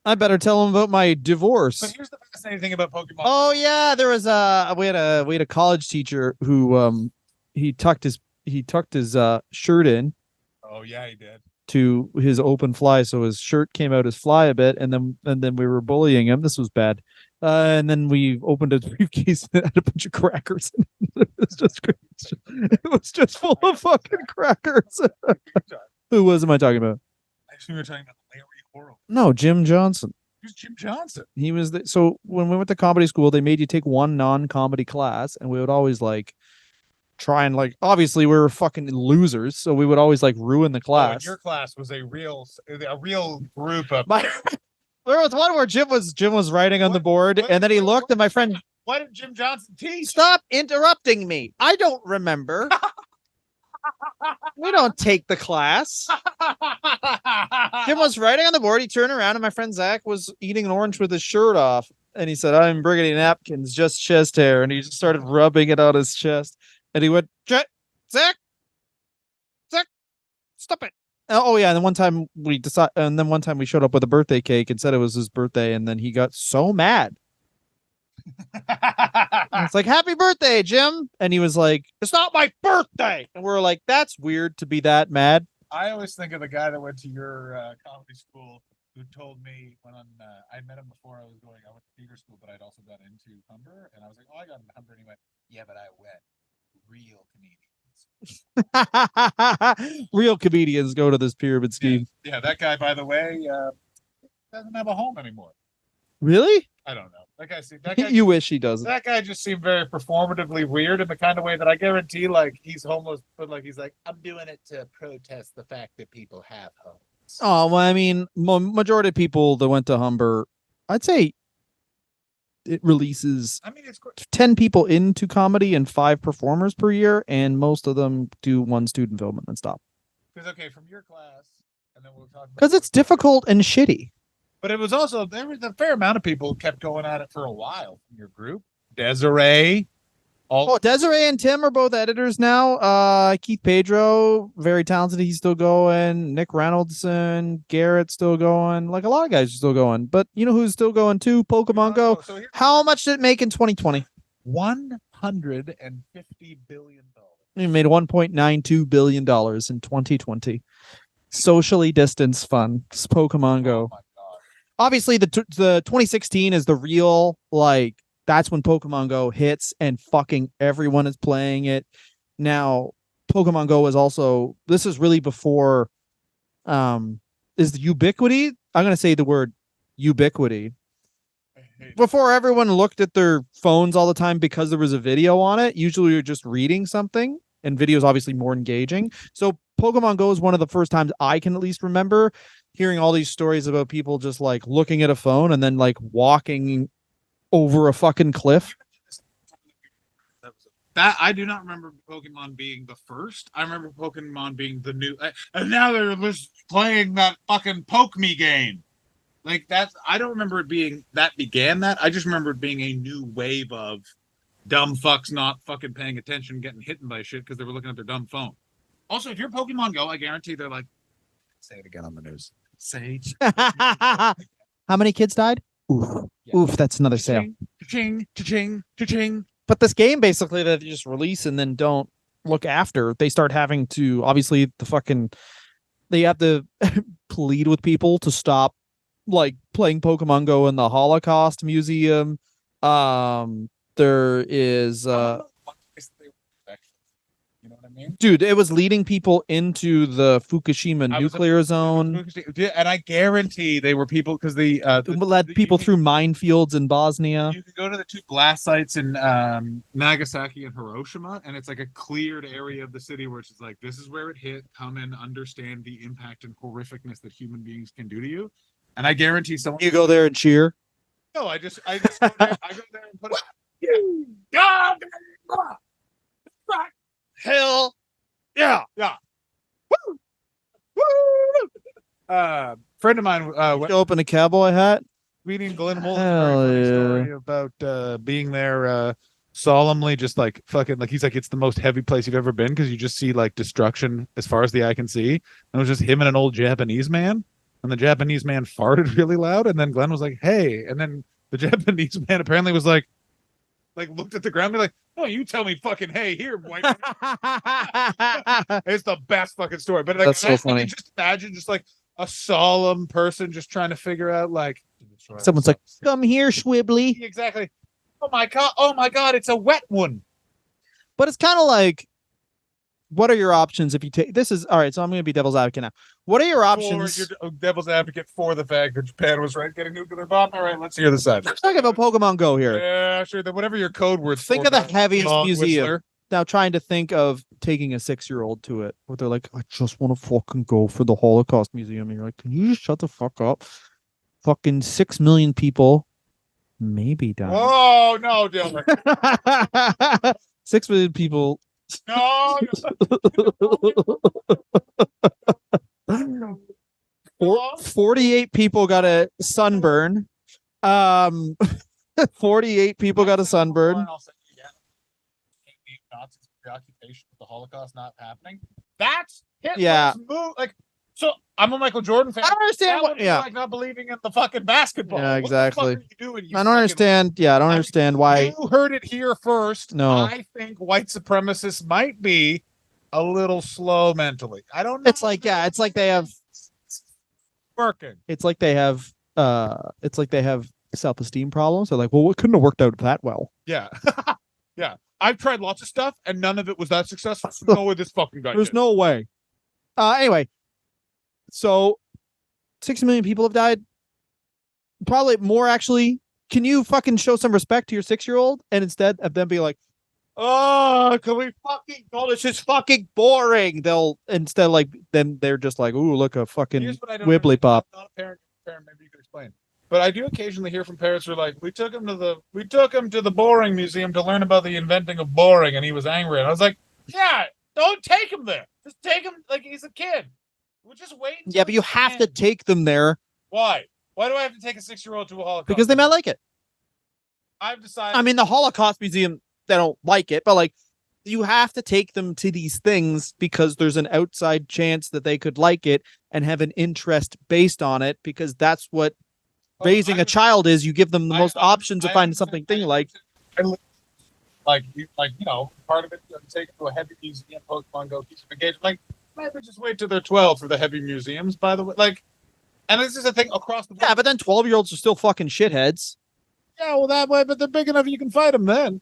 I better tell him about my divorce. But here's the fascinating thing about Pokemon. Oh yeah, there was we had a college teacher who he tucked his shirt in. Oh yeah, he did. To his open fly, so his shirt came out his fly a bit, and then we were bullying him. This was bad. And then we opened a briefcase and had a bunch of crackers. It was just great. It was just full of fucking crackers. Who am I talking about? I assume you're talking about Larry Horowitz. No, Jim Johnson. Who's Jim Johnson? He was so when we went to comedy school, they made you take one non-comedy class, and we would always try and obviously we were fucking losers, so we would always ruin the class. Your class was a real group of. There was one where Jim was writing on the board, and then he looked, and my friend. Why did Jim Johnson teach? Stop interrupting me! I don't remember. We don't take the class. Jim was writing on the board. He turned around, and my friend Zach was eating an orange with his shirt off, and he said, "I'm Brigading napkins, just chest hair," and he just started rubbing it on his chest. And he went, Zach, stop it. Oh yeah, and then one time we showed up with a birthday cake and said it was his birthday, and then he got so mad. It's like, happy birthday, Jim. And he was like, it's not my birthday. And we're like, that's weird to be that mad. I always think of the guy that went to your comedy school who told me when I met him before I went to theater school, but I'd also got into Humber, and I was like, oh, I got into Humber, and he went, yeah, but I went. Real comedians. Real comedians go to this pyramid scheme. Yeah, that guy, by the way, doesn't have a home anymore. Really? I don't know. That guy you wish he doesn't. That guy just seemed very performatively weird in the kind of way that I guarantee he's homeless, but he's like, I'm doing it to protest the fact that people have homes. Oh, well, I mean, majority of people that went to Humber, I'd say it releases 10 people into comedy and 5 performers per year, and most of them do one student film and then stop. Because from your class, and then we'll talk about because it's difficult and shitty. But it was also, there was a fair amount of people who kept going at it for a while from your group. Desiree. Desiree and Tim are both editors now. Keith Pedro, very talented. He's still going. Nick Reynoldson, Garrett still going. A lot of guys are still going. But you know who's still going too? Pokemon Go. So how much did it make in 2020? $150 billion. It made $1.92 billion in 2020. Socially distanced fun. It's Pokemon Go. Oh my God. Obviously, the 2016 is the real, that's when Pokemon Go hits and fucking everyone is playing it. Now, Pokemon Go is also, this is really before, is the ubiquity. I'm going to say the word ubiquity. Before everyone looked at their phones all the time because there was a video on it. Usually you're just reading something, and video is obviously more engaging. So Pokemon Go is one of the first times I can at least remember hearing all these stories about people just looking at a phone and then walking over a fucking cliff. That I do not remember Pokemon being the first. I remember Pokemon being the new, and now they're just playing that fucking Poke Me game. Like that's I don't remember it being that began that. I just remember it being a new wave of dumb fucks not fucking paying attention, getting hit by shit because they were looking at their dumb phone. Also, if you're Pokemon Go, I guarantee they're like, say it again on the news. Say How many kids died? Oof. Yeah. Oof, that's another sale. Cha-ching, cha-ching, cha-ching. But this game basically that they just release and then don't look after, they start having to obviously they have to plead with people to stop like playing Pokemon Go in the Holocaust Museum. There is You know what I mean? dude, it was leading people into the Fukushima nuclear zone. And I guarantee they were people because Led people through minefields in Bosnia. You can go to the two blast sites in Nagasaki and Hiroshima, and it's like a cleared area of the city where it's just like, this is where it hit. Come and understand the impact and horrificness that human beings can do to you. And I guarantee someone. You go there and cheer. No, I just go there, and put it. God, Hell yeah. Woo! Friend of mine went Open a cowboy hat. reading Glenn Wool's Hell very funny yeah. story about being there solemnly, just like fucking like he's like it's the most heavy place you've ever been because you just see like destruction as far as the eye can see. And it was just him and an old Japanese man, and the Japanese man farted really loud, and then Glenn was like, "Hey," and then the Japanese man apparently was like looked at the ground and be like, "Oh, you tell me fucking hey here, white man." It's the best fucking story. But like, That's so funny. I can just imagine just like a solemn person just trying to figure out like Someone's like, "Come here, Schwibbly." exactly. Oh my god, it's a wet one. But it's kind of like, what are your options if you take this? Is all right. So I'm going to be devil's advocate now. What are your options? You're devil's advocate for the fact that Japan was right getting nuclear bomb. All right, let's hear the side. Let's talk about Pokemon Go here. Yeah, sure. Then whatever your code word. Think of the heaviest Dog museum. Whistler. Now trying to think of taking a 6-year-old to it, where they're like, "I just want to fucking go for the Holocaust Museum." And you're like, "Can you just shut the fuck up?" Fucking 6 million people, maybe died. Oh no, Dylan. 6 million people. No. 48 people got a sunburn. 48 people got a sunburn. Nazis' preoccupation with the Holocaust not happening. That's Hitler's Yeah. move. Like, so I'm a Michael Jordan fan. I don't understand That what. would be Yeah, like not believing in the fucking basketball. Yeah, What the fuck exactly. are you doing, you I don't fucking- understand. Yeah, I don't understand why. You heard it here first. No. I think white supremacists might be a little slow mentally. I don't know. It's like, yeah, it's like they have. Working. It's like they have. It's like they have self-esteem problems. They're like, well, what couldn't have worked out that well? Yeah. Yeah. I've tried lots of stuff and none of it was that successful. There's no way this fucking guy There's did. no way. Anyway, so 6 million people have died. Probably more, actually. Can you fucking show some respect to your 6-year-old and instead of them be like, "Oh, can we fucking go? This is fucking boring." They'll instead like then they're just like, "Ooh, look a fucking Here's what I don't wibbly pop." I'm not a parent, maybe you could explain. But I do occasionally hear from parents who are like, we took him to the boring museum to learn about the inventing of boring, and he was angry. And I was like, yeah, don't take him there. Just take him like he's a kid. We'll just wait. Yeah, but you have to take them there Why? Why do I have to take a 6-year-old to a Holocaust? because they might like it. I've decided. I mean, the Holocaust Museum, they don't like it, but like you have to take them to these things because there's an outside chance that they could like it and have an interest based on it, because that's what raising a child is. You give them the most options to find something they like. Like you know, part of it, take them to a heavy museum, Pokemon Go, keep them engaged. Like, maybe just wait till they're 12 for the heavy museums, by the way. Like, and this is a thing across the board. Yeah, but then 12-year-olds are still fucking shitheads. Yeah, well, that way, but they're big enough you can fight them then.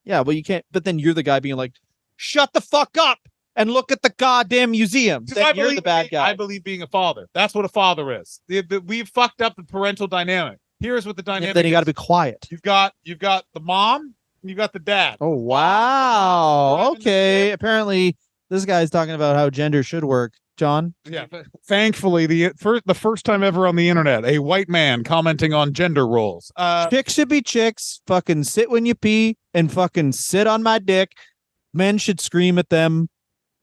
Yeah, well, you can't. But then you're the guy being like, "Shut the fuck up and look at the goddamn museum." Then you're the bad guy. I believe being a father. That's what a father is. We've fucked up the parental dynamic. Here's what the dynamic Then you got to is. be quiet. You've got the mom and you've got the dad. Oh wow. Okay. Apparently, this guy's talking about how gender should work. John. Yeah. Thankfully, the first time ever on the internet, a white man commenting on gender roles. Chicks should be chicks. Fucking sit when you pee and fucking sit on my dick. Men should scream at them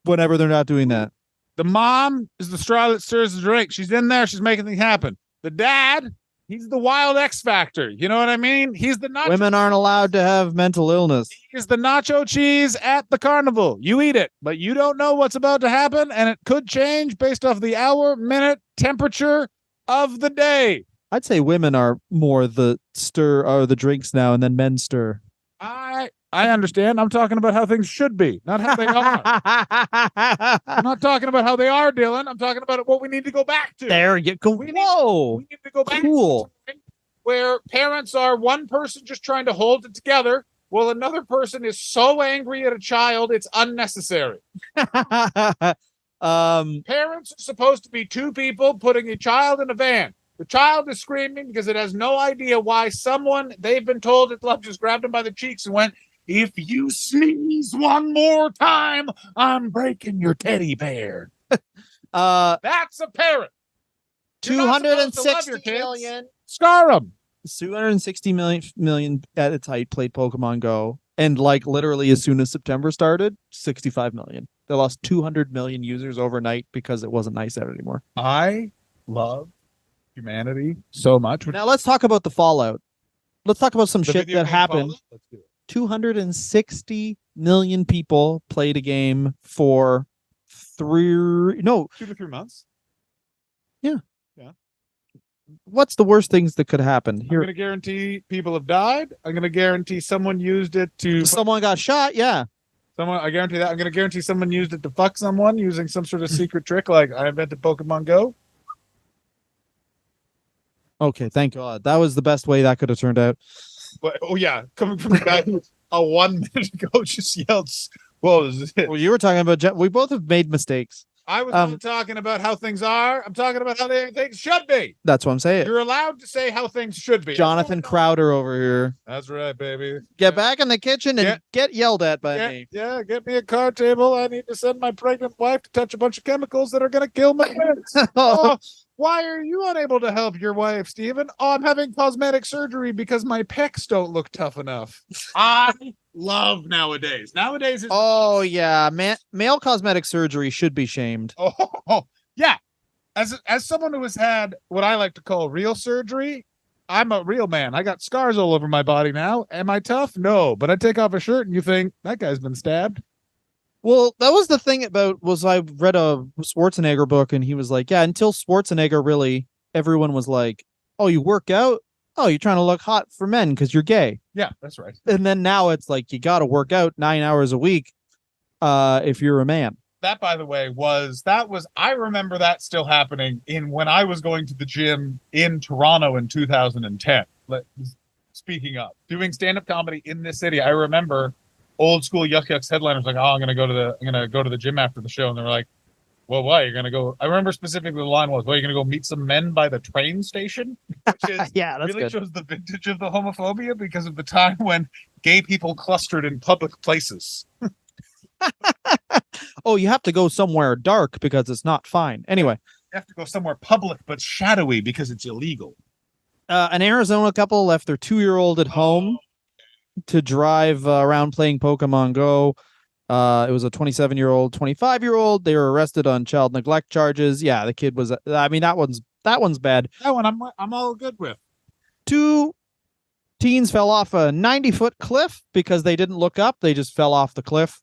whenever they're not doing that. The mom is the straw that stirs the drink. She's in there. She's making things happen. The dad, he's the wild X factor. You know what I mean? He's the nacho. Women aren't allowed to have mental illness. He's the nacho cheese at the carnival. You eat it, but you don't know what's about to happen, and it could change based off the hour, minute, temperature of the day. I'd say women are more the stir or the drinks now, and then men stir. I understand. I'm talking about how things should be, not how they are. I'm not talking about how they are, Dylan. I'm talking about what we need to go back to. There you go. Whoa. We need to go back Cool. to where parents are one person just trying to hold it together while another person is so angry at a child it's unnecessary. Parents are supposed to be two people putting a child in a van. The child is screaming because it has no idea why someone they've been told it loves just grabbed him by the cheeks and went, "If you sneeze one more time, I'm breaking your teddy bear." That's a parent. You're not supposed to love your 260 kids. million. Scar them. 260 million at its height played Pokemon Go. And like literally as soon as September started, 65 million. They lost 200 million users overnight because it wasn't nice out anymore. I love humanity so much. Now let's talk about the fallout. Let's talk about some The shit video that game happened. Fallout? Let's do it. 260 million people played a game for 2 to 3 months. what's the worst things that could happen I'm here? going to guarantee people have died. I'm going to guarantee someone used it to Someone got shot. Yeah. I guarantee that. I'm going to guarantee someone used it to fuck someone using some sort of secret trick like I invented Pokemon Go. Okay. Thank God. That was the best way that could have turned out. But oh yeah, coming from a guy who 1 minute ago just yelled, "What was it?" Well, you were talking about, we both have made mistakes. I was not talking about how things are. I'm talking about how things should be. That's what I'm saying. You're allowed to say how things should be. Jonathan Crowder over here. That's right, baby. Get back in the kitchen and get yelled at by me. Yeah, get me a card table. I need to send my pregnant wife to touch a bunch of chemicals that are going to kill my kids. Oh, why are you unable to help your wife, Steven? Oh, I'm having cosmetic surgery because my pecs don't look tough enough. I love nowadays. Nowadays is Oh yeah, male cosmetic surgery should be shamed. Oh, yeah. As someone who has had what I like to call real surgery, I'm a real man. I got scars all over my body now. Am I tough? No. But I take off a shirt and you think, that guy's been stabbed. Well, that was the thing I read a Schwarzenegger book and he was like, yeah, until Schwarzenegger really, everyone was like, oh, you work out? Oh, you're trying to look hot for men because you're gay. Yeah, that's right. And then now it's like, you got to work out 9 hours a week if you're a man. That, by the way, I remember that still happening when I was going to the gym in Toronto in 2010. Speaking of doing stand-up comedy in this city, I remember old school Yuck Yucks headliners like, oh, I'm gonna go to the gym after the show, and they were like, well, why? You're gonna go? I remember specifically the line was, well, you're gonna go meet some men by the train station, which is yeah, that's really good. shows the vintage of the homophobia because of the time when gay people clustered in public places. Oh, you have to go somewhere dark because it's not fine. Anyway, You have to go somewhere public but shadowy because it's illegal. an Arizona couple left their 2-year-old at home to drive around playing Pokemon Go. It was a 27-year-old, 25-year-old. They were arrested on child neglect charges. Yeah, the kid was. I mean, that one's bad. That one I'm all good with. 2 teens fell off a 90-foot cliff because they didn't look up. They just fell off the cliff.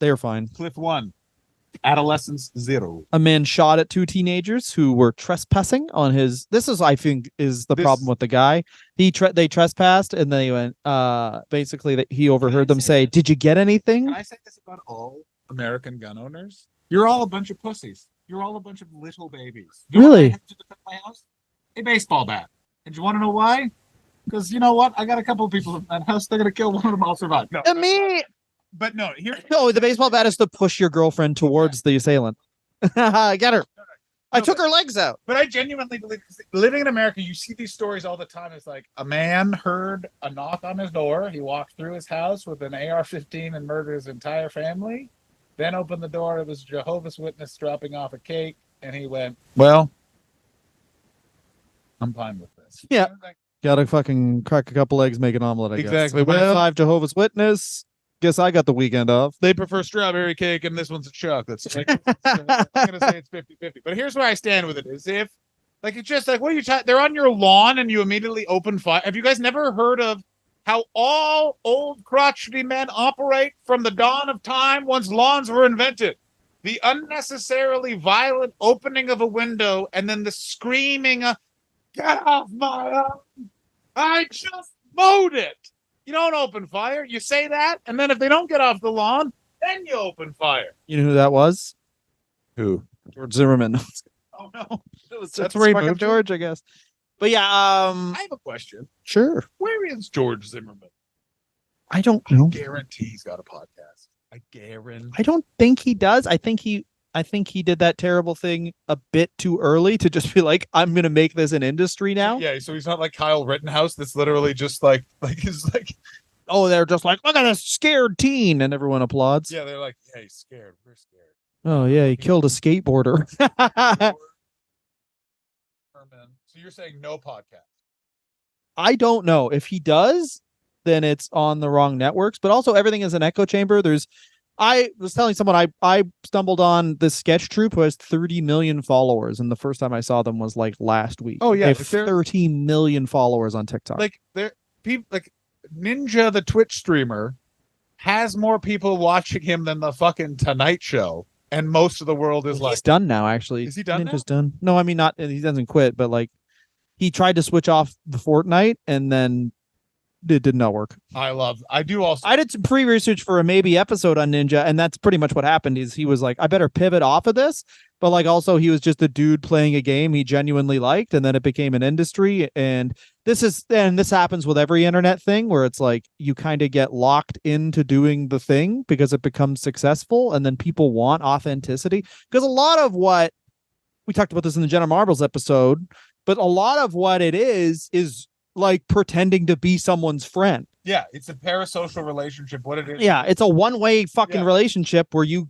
They are fine. Cliff 1, adolescence 0. A man shot at 2 teenagers who were trespassing on his. This is, I think, is the problem with the guy. They trespassed and they went. Basically, that he overheard them say, "Did you get anything?" Can I say this about all American gun owners? You're all a bunch of pussies. You're all a bunch of little babies. You know Really? what I had to defend my house? A baseball bat. And you want to know why? Because you know what? I got a couple of people in that house. They're gonna kill one of them. I'll survive. No, And me. but no. Here. No, the baseball bat is to push your girlfriend towards the assailant. Get her. I took her legs out. But I genuinely believe, living in America, you see these stories all the time. It's like a man heard a knock on his door. He walked through his house with an AR-15 and murdered his entire family. Then opened the door. It was Jehovah's Witness dropping off a cake. And he went, well, I'm fine with this. Yeah. Gotta fucking crack a couple eggs, make an omelet, I guess. Exactly. Well, Well- 5 Jehovah's Witness. Guess I got the weekend off. They prefer strawberry cake, and this one's a chocolate. So I'm going to say it's 50-50. But here's where I stand with it, is if Like, it's just like, what are you talking? They're on your lawn and you immediately open fire. Have you guys never heard of how all old crotchety men operate from the dawn of time once lawns were invented? The unnecessarily violent opening of a window and then the screaming, get off my lawn. I just mowed it. You don't open fire. You say that, and then if they don't get off the lawn, then you open fire. You know who that was? Who? George Zimmerman. Oh, no. That's where he moved, George, I guess. But yeah, I have a question. sure. Where is George Zimmerman? I don't know. Guarantee he's got a podcast. I guarantee. I don't think he does. I think he did that terrible thing a bit too early to just be like, I'm gonna make this an industry now. Yeah, so he's not like Kyle Rittenhouse. That's literally just like he's like, Oh, they're just like, look at this scared teen, and everyone applauds. yeah, they're like, hey, scared. We're scared. Oh yeah, he killed a skateboarder. So you're saying no podcast? I don't know if he does, then it's on the wrong networks. But also, everything is an echo chamber. I was telling someone I stumbled on this sketch troupe who has 30 million followers, and the first time I saw them was like last week. Oh, yeah, they have but they're- 30 million followers on TikTok. Like there, people like Ninja, the Twitch streamer, has more people watching him than the fucking Tonight Show, and most of the world is he's like, done now. Actually, is he done Ninja's done. No, I mean not. He doesn't quit, but like he tried to switch off the Fortnite, and then it did not work. I do also. I did some pre-research for a maybe episode on Ninja, and that's pretty much what happened. Is he was like, I better pivot off of this, but like also he was just a dude playing a game he genuinely liked, and then it became an industry. And this happens with every internet thing where it's like you kind of get locked into doing the thing because it becomes successful, and then people want authenticity. Because a lot of what we talked about this in the Jenna Marbles episode, but a lot of what it is like pretending to be someone's friend. Yeah, it's a parasocial relationship. What it is. Yeah, it's a one-way fucking Yeah. relationship where you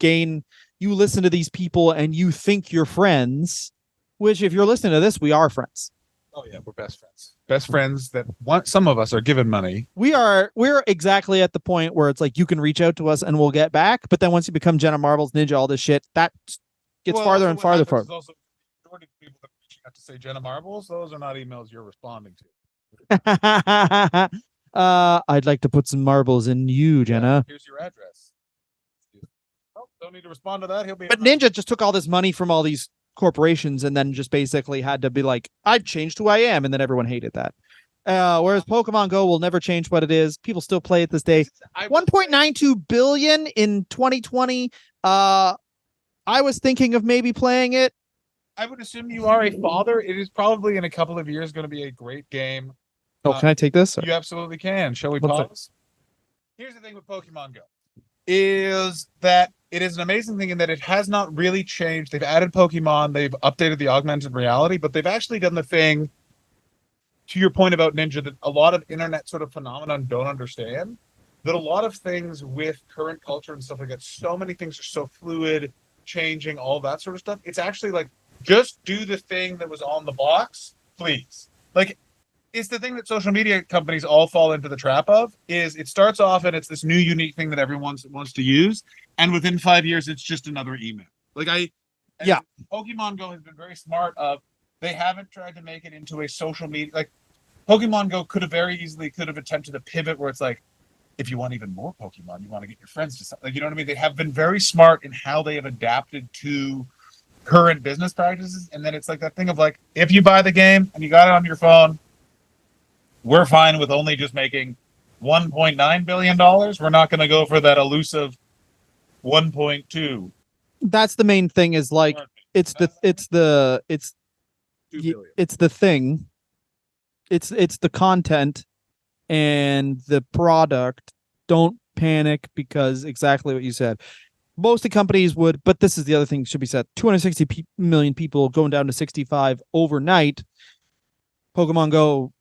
listen to these people and you think you're friends, which if you're listening to this, we are friends. Oh yeah, we're best friends. Best friends that some of us are given money. We're exactly at the point where it's like you can reach out to us and we'll get back. But then once you become Jenna Marbles, Ninja, all this shit, that gets Well, farther also and what farther happens apart. is also the majority of people that are reaching out to say Jenna Marbles, those are not emails you're responding to. I'd like to put some marbles in you, Jenna. Here's your address. Oh, don't need to respond to that. He'll be. But Ninja just took all this money from all these corporations and then just basically had to be like, I've changed who I am, and then everyone hated that. Whereas Pokemon Go will never change what it is. People still play it this day. 1.92 billion in 2020. I was thinking of maybe playing it. I would assume you are a father. It is probably in a couple of years going to be a great game. Oh, can I take this? You absolutely can. Shall we What's pause? Here's the thing with Pokemon Go is that it is an amazing thing in that it has not really changed. They've added Pokemon, they've updated the augmented reality, but they've actually done the thing, to your point about Ninja, that a lot of internet sort of phenomenon don't understand, that a lot of things with current culture and stuff like that, so many things are so fluid, changing, all that sort of stuff. It's actually like, just do the thing that was on the box, please. Like, it's the thing that social media companies all fall into the trap of, is it starts off and it's this new unique thing that everyone wants to use, and within 5 years it's just another email. Yeah. Pokemon Go has been very smart of, they haven't tried to make it into a social media, like Pokemon Go could have very easily attempted to pivot where it's like, if you want even more Pokemon, you want to get your friends to something, like, you know what I mean? They have been very smart in how they have adapted to current business practices, and then it's like that thing of like, if you buy the game and you got it on your phone, we're fine with only just making $1.9 billion. We're not going to go for that elusive 1.2. That's the main thing. Is like it's the thing. It's the content and the product. Don't panic, because exactly what you said. Most of the companies would, but this is the other thing that should be said. 260 million people going down to 65 overnight. Pokemon Go,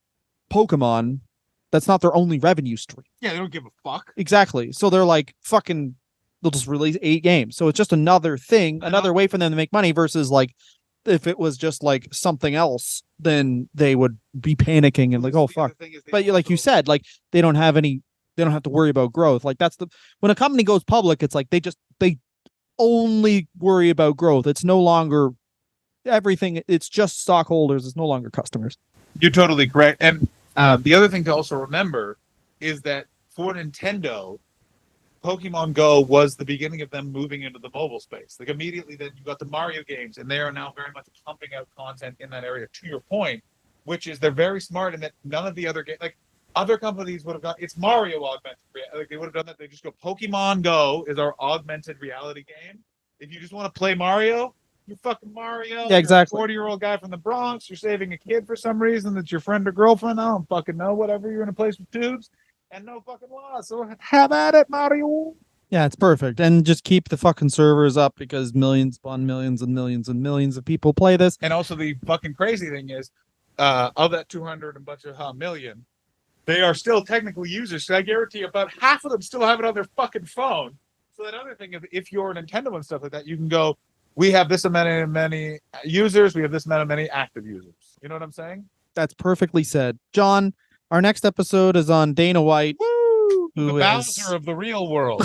that's not their only revenue stream. Yeah, they don't give a fuck. Exactly. So they're like, fucking, they'll just release 8 games. So it's just another thing, another way for them to make money, versus like, if it was just like something else, then they would be panicking and like, oh fuck. But like you said, like they don't have to worry about growth. Like when a company goes public, it's like they only worry about growth. It's no longer everything. It's just stockholders. It's no longer customers. You're totally correct. And the other thing to also remember is that for Nintendo, Pokemon Go was the beginning of them moving into the mobile space. Like immediately then you got the Mario games, and they are now very much pumping out content in that area, to your point, which is they're very smart in that none of the other games, like other companies would have got, it's Mario augmented reality. Like they would have done that. They just go, Pokemon Go is our augmented reality game. If you just want to play Mario, you're fucking Mario. Yeah, exactly. You're a 40-year-old guy from the Bronx. You're saving a kid for some reason that's your friend or girlfriend. I don't fucking know. Whatever. You're in a place with tubes and no fucking law. So have at it, Mario. Yeah, it's perfect. And just keep the fucking servers up because millions upon millions and millions and millions of people play this. And also the fucking crazy thing is, of that 200 and bunch of million, they are still technical users. So I guarantee you about half of them still have it on their fucking phone. So that other thing, if you're Nintendo and stuff like that, you can go, we have this many users, we have this many active users. You know what I'm saying? That's perfectly said. John, our next episode is on Dana White. Woo! The Who Bowser is- of the real world.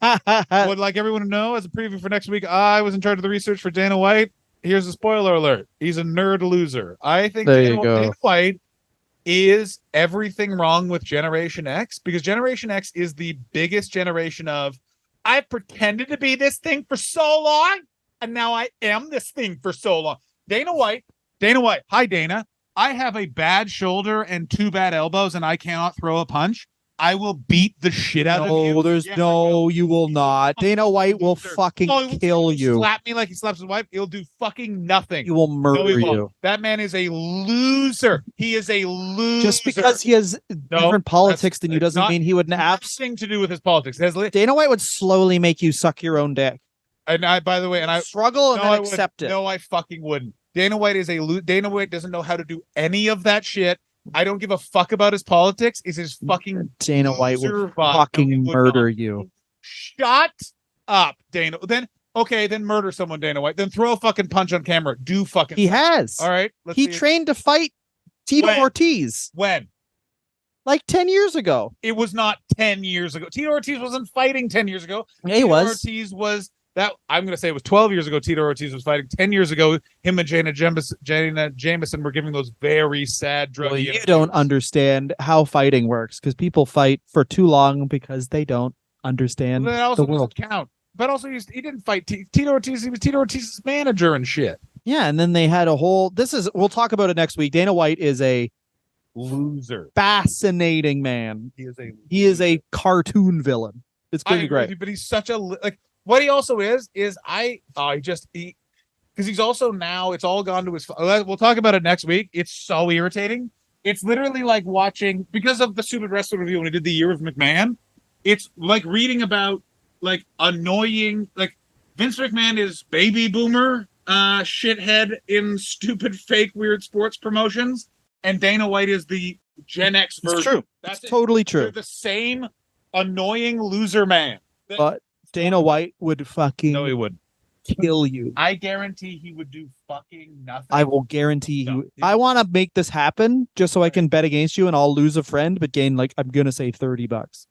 Would like everyone to know, as a preview for next week, I was in charge of the research for Dana White. Here's a spoiler alert. He's a nerd loser. I think There you go. Dana White is everything wrong with Generation X, because Generation X is the biggest generation of, I pretended to be this thing for so long, and now I am this thing for so long. Dana White, hi Dana. I have a bad shoulder and 2 bad elbows, and I cannot throw a punch. I will beat the shit out of you. No, there's Yes, I will. no, you will not. Dana White will Loser. fucking Oh, he kill will you. Slap me like he slaps his wife. He'll do fucking nothing. He will No, murder he won't. you. That man is a loser. He is a loser. Just because he has different politics than you that's doesn't not- mean he would nothing to do with his politics. It has Dana White would slowly make you suck your own dick. and I, by the way, and I Struggle and no, then I wouldn't. accept it. No, I fucking wouldn't. Dana White is a Dana White doesn't know how to do any of that shit. I don't give a fuck about his politics. Is his fucking Dana White loser would vibe. No, he fucking would murder not. you. Shut up, Dana. Then murder someone, Dana White. Then throw a fucking punch on camera. Do fucking. He has. All right. Let's He see. trained to fight Tito When? Ortiz When? like 10 years ago. It was not 10 years ago. Tito Ortiz wasn't fighting 10 years ago. Yeah, he Tito was. Ortiz was that. I'm going to say it was 12 years ago. Tito Ortiz was fighting. 10 years ago, him and Jana Jameson were giving those very sad drug. Well, you don't understand how fighting works because people fight for too long because they don't understand That also the world. doesn't count. But also, he didn't fight Tito Ortiz. He was Tito Ortiz's manager and shit. Yeah, and then they had a whole. We'll talk about it next week. Dana White is a Loser. fascinating man. He is a. He is a cartoon villain. It's I pretty agree with great. you, but he's such a like. What he also is because he's also now it's all gone to his. We'll talk about it next week. It's so irritating. It's literally like watching because of the Stupid Wrestler Review when he did the Year of McMahon. It's like reading about like annoying like Vince McMahon is baby boomer shithead in stupid fake weird sports promotions, and Dana White is the Gen X version. It's true. That's It's it. totally They're true. the same annoying loser man. But Dana White would fucking No, he wouldn't. kill you. I guarantee he would do fucking nothing. I will guarantee No, you. I want to make this happen just so I can bet against you and I'll lose a friend, but gain like I'm gonna say $30.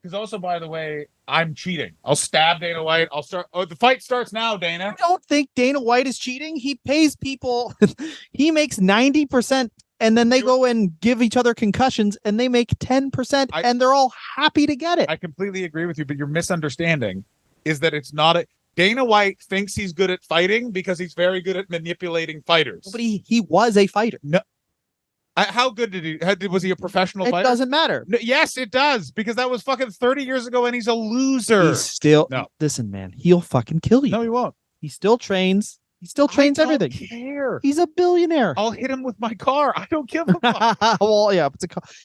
Because also, by the way, I'm cheating. I'll stab Dana White. I'll start. Oh, the fight starts now, Dana. I don't think Dana White is cheating. He pays people. He makes 90%, and then they go and give each other concussions, and they make 10%, and they're all happy to get it. I completely agree with you, but your misunderstanding is that it's not a. Dana White thinks he's good at fighting because he's very good at manipulating fighters. But he was a fighter. How good did he? Was he a professional It fighter? doesn't matter. No, yes, it does because that was fucking 30 years ago, and he's a loser. He's still No. listen, man. He'll fucking kill you. No, he won't. He still trains. He still trains I don't everything. Care. He's a billionaire. I'll hit him with my car. I don't give a fuck. Well, yeah,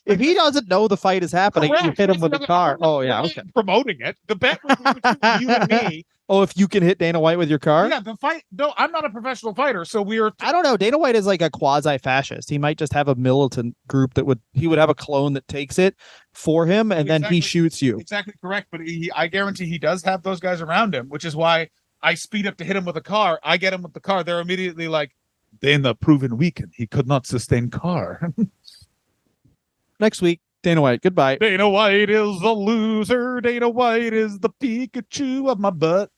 if he doesn't know the fight is happening, you Correct. hit him with the I'm car. not Oh yeah, okay. promoting it. The bet was between you and me. Oh, if you can hit Dana White with your car? Yeah, the fight. No, I'm not a professional fighter, so we're. I don't know. Dana White is like a quasi-fascist. He might just have a militant group that would have a clone that takes it for him, and then he Exactly. shoots you. Exactly correct, but I guarantee he does have those guys around him, which is why I speed up to hit him with a car. I get him with the car. They're immediately like, Dana proven weakened. He could not sustain car. Next week, Dana White. Goodbye. Dana White is a loser. Dana White is the Pikachu of my butt.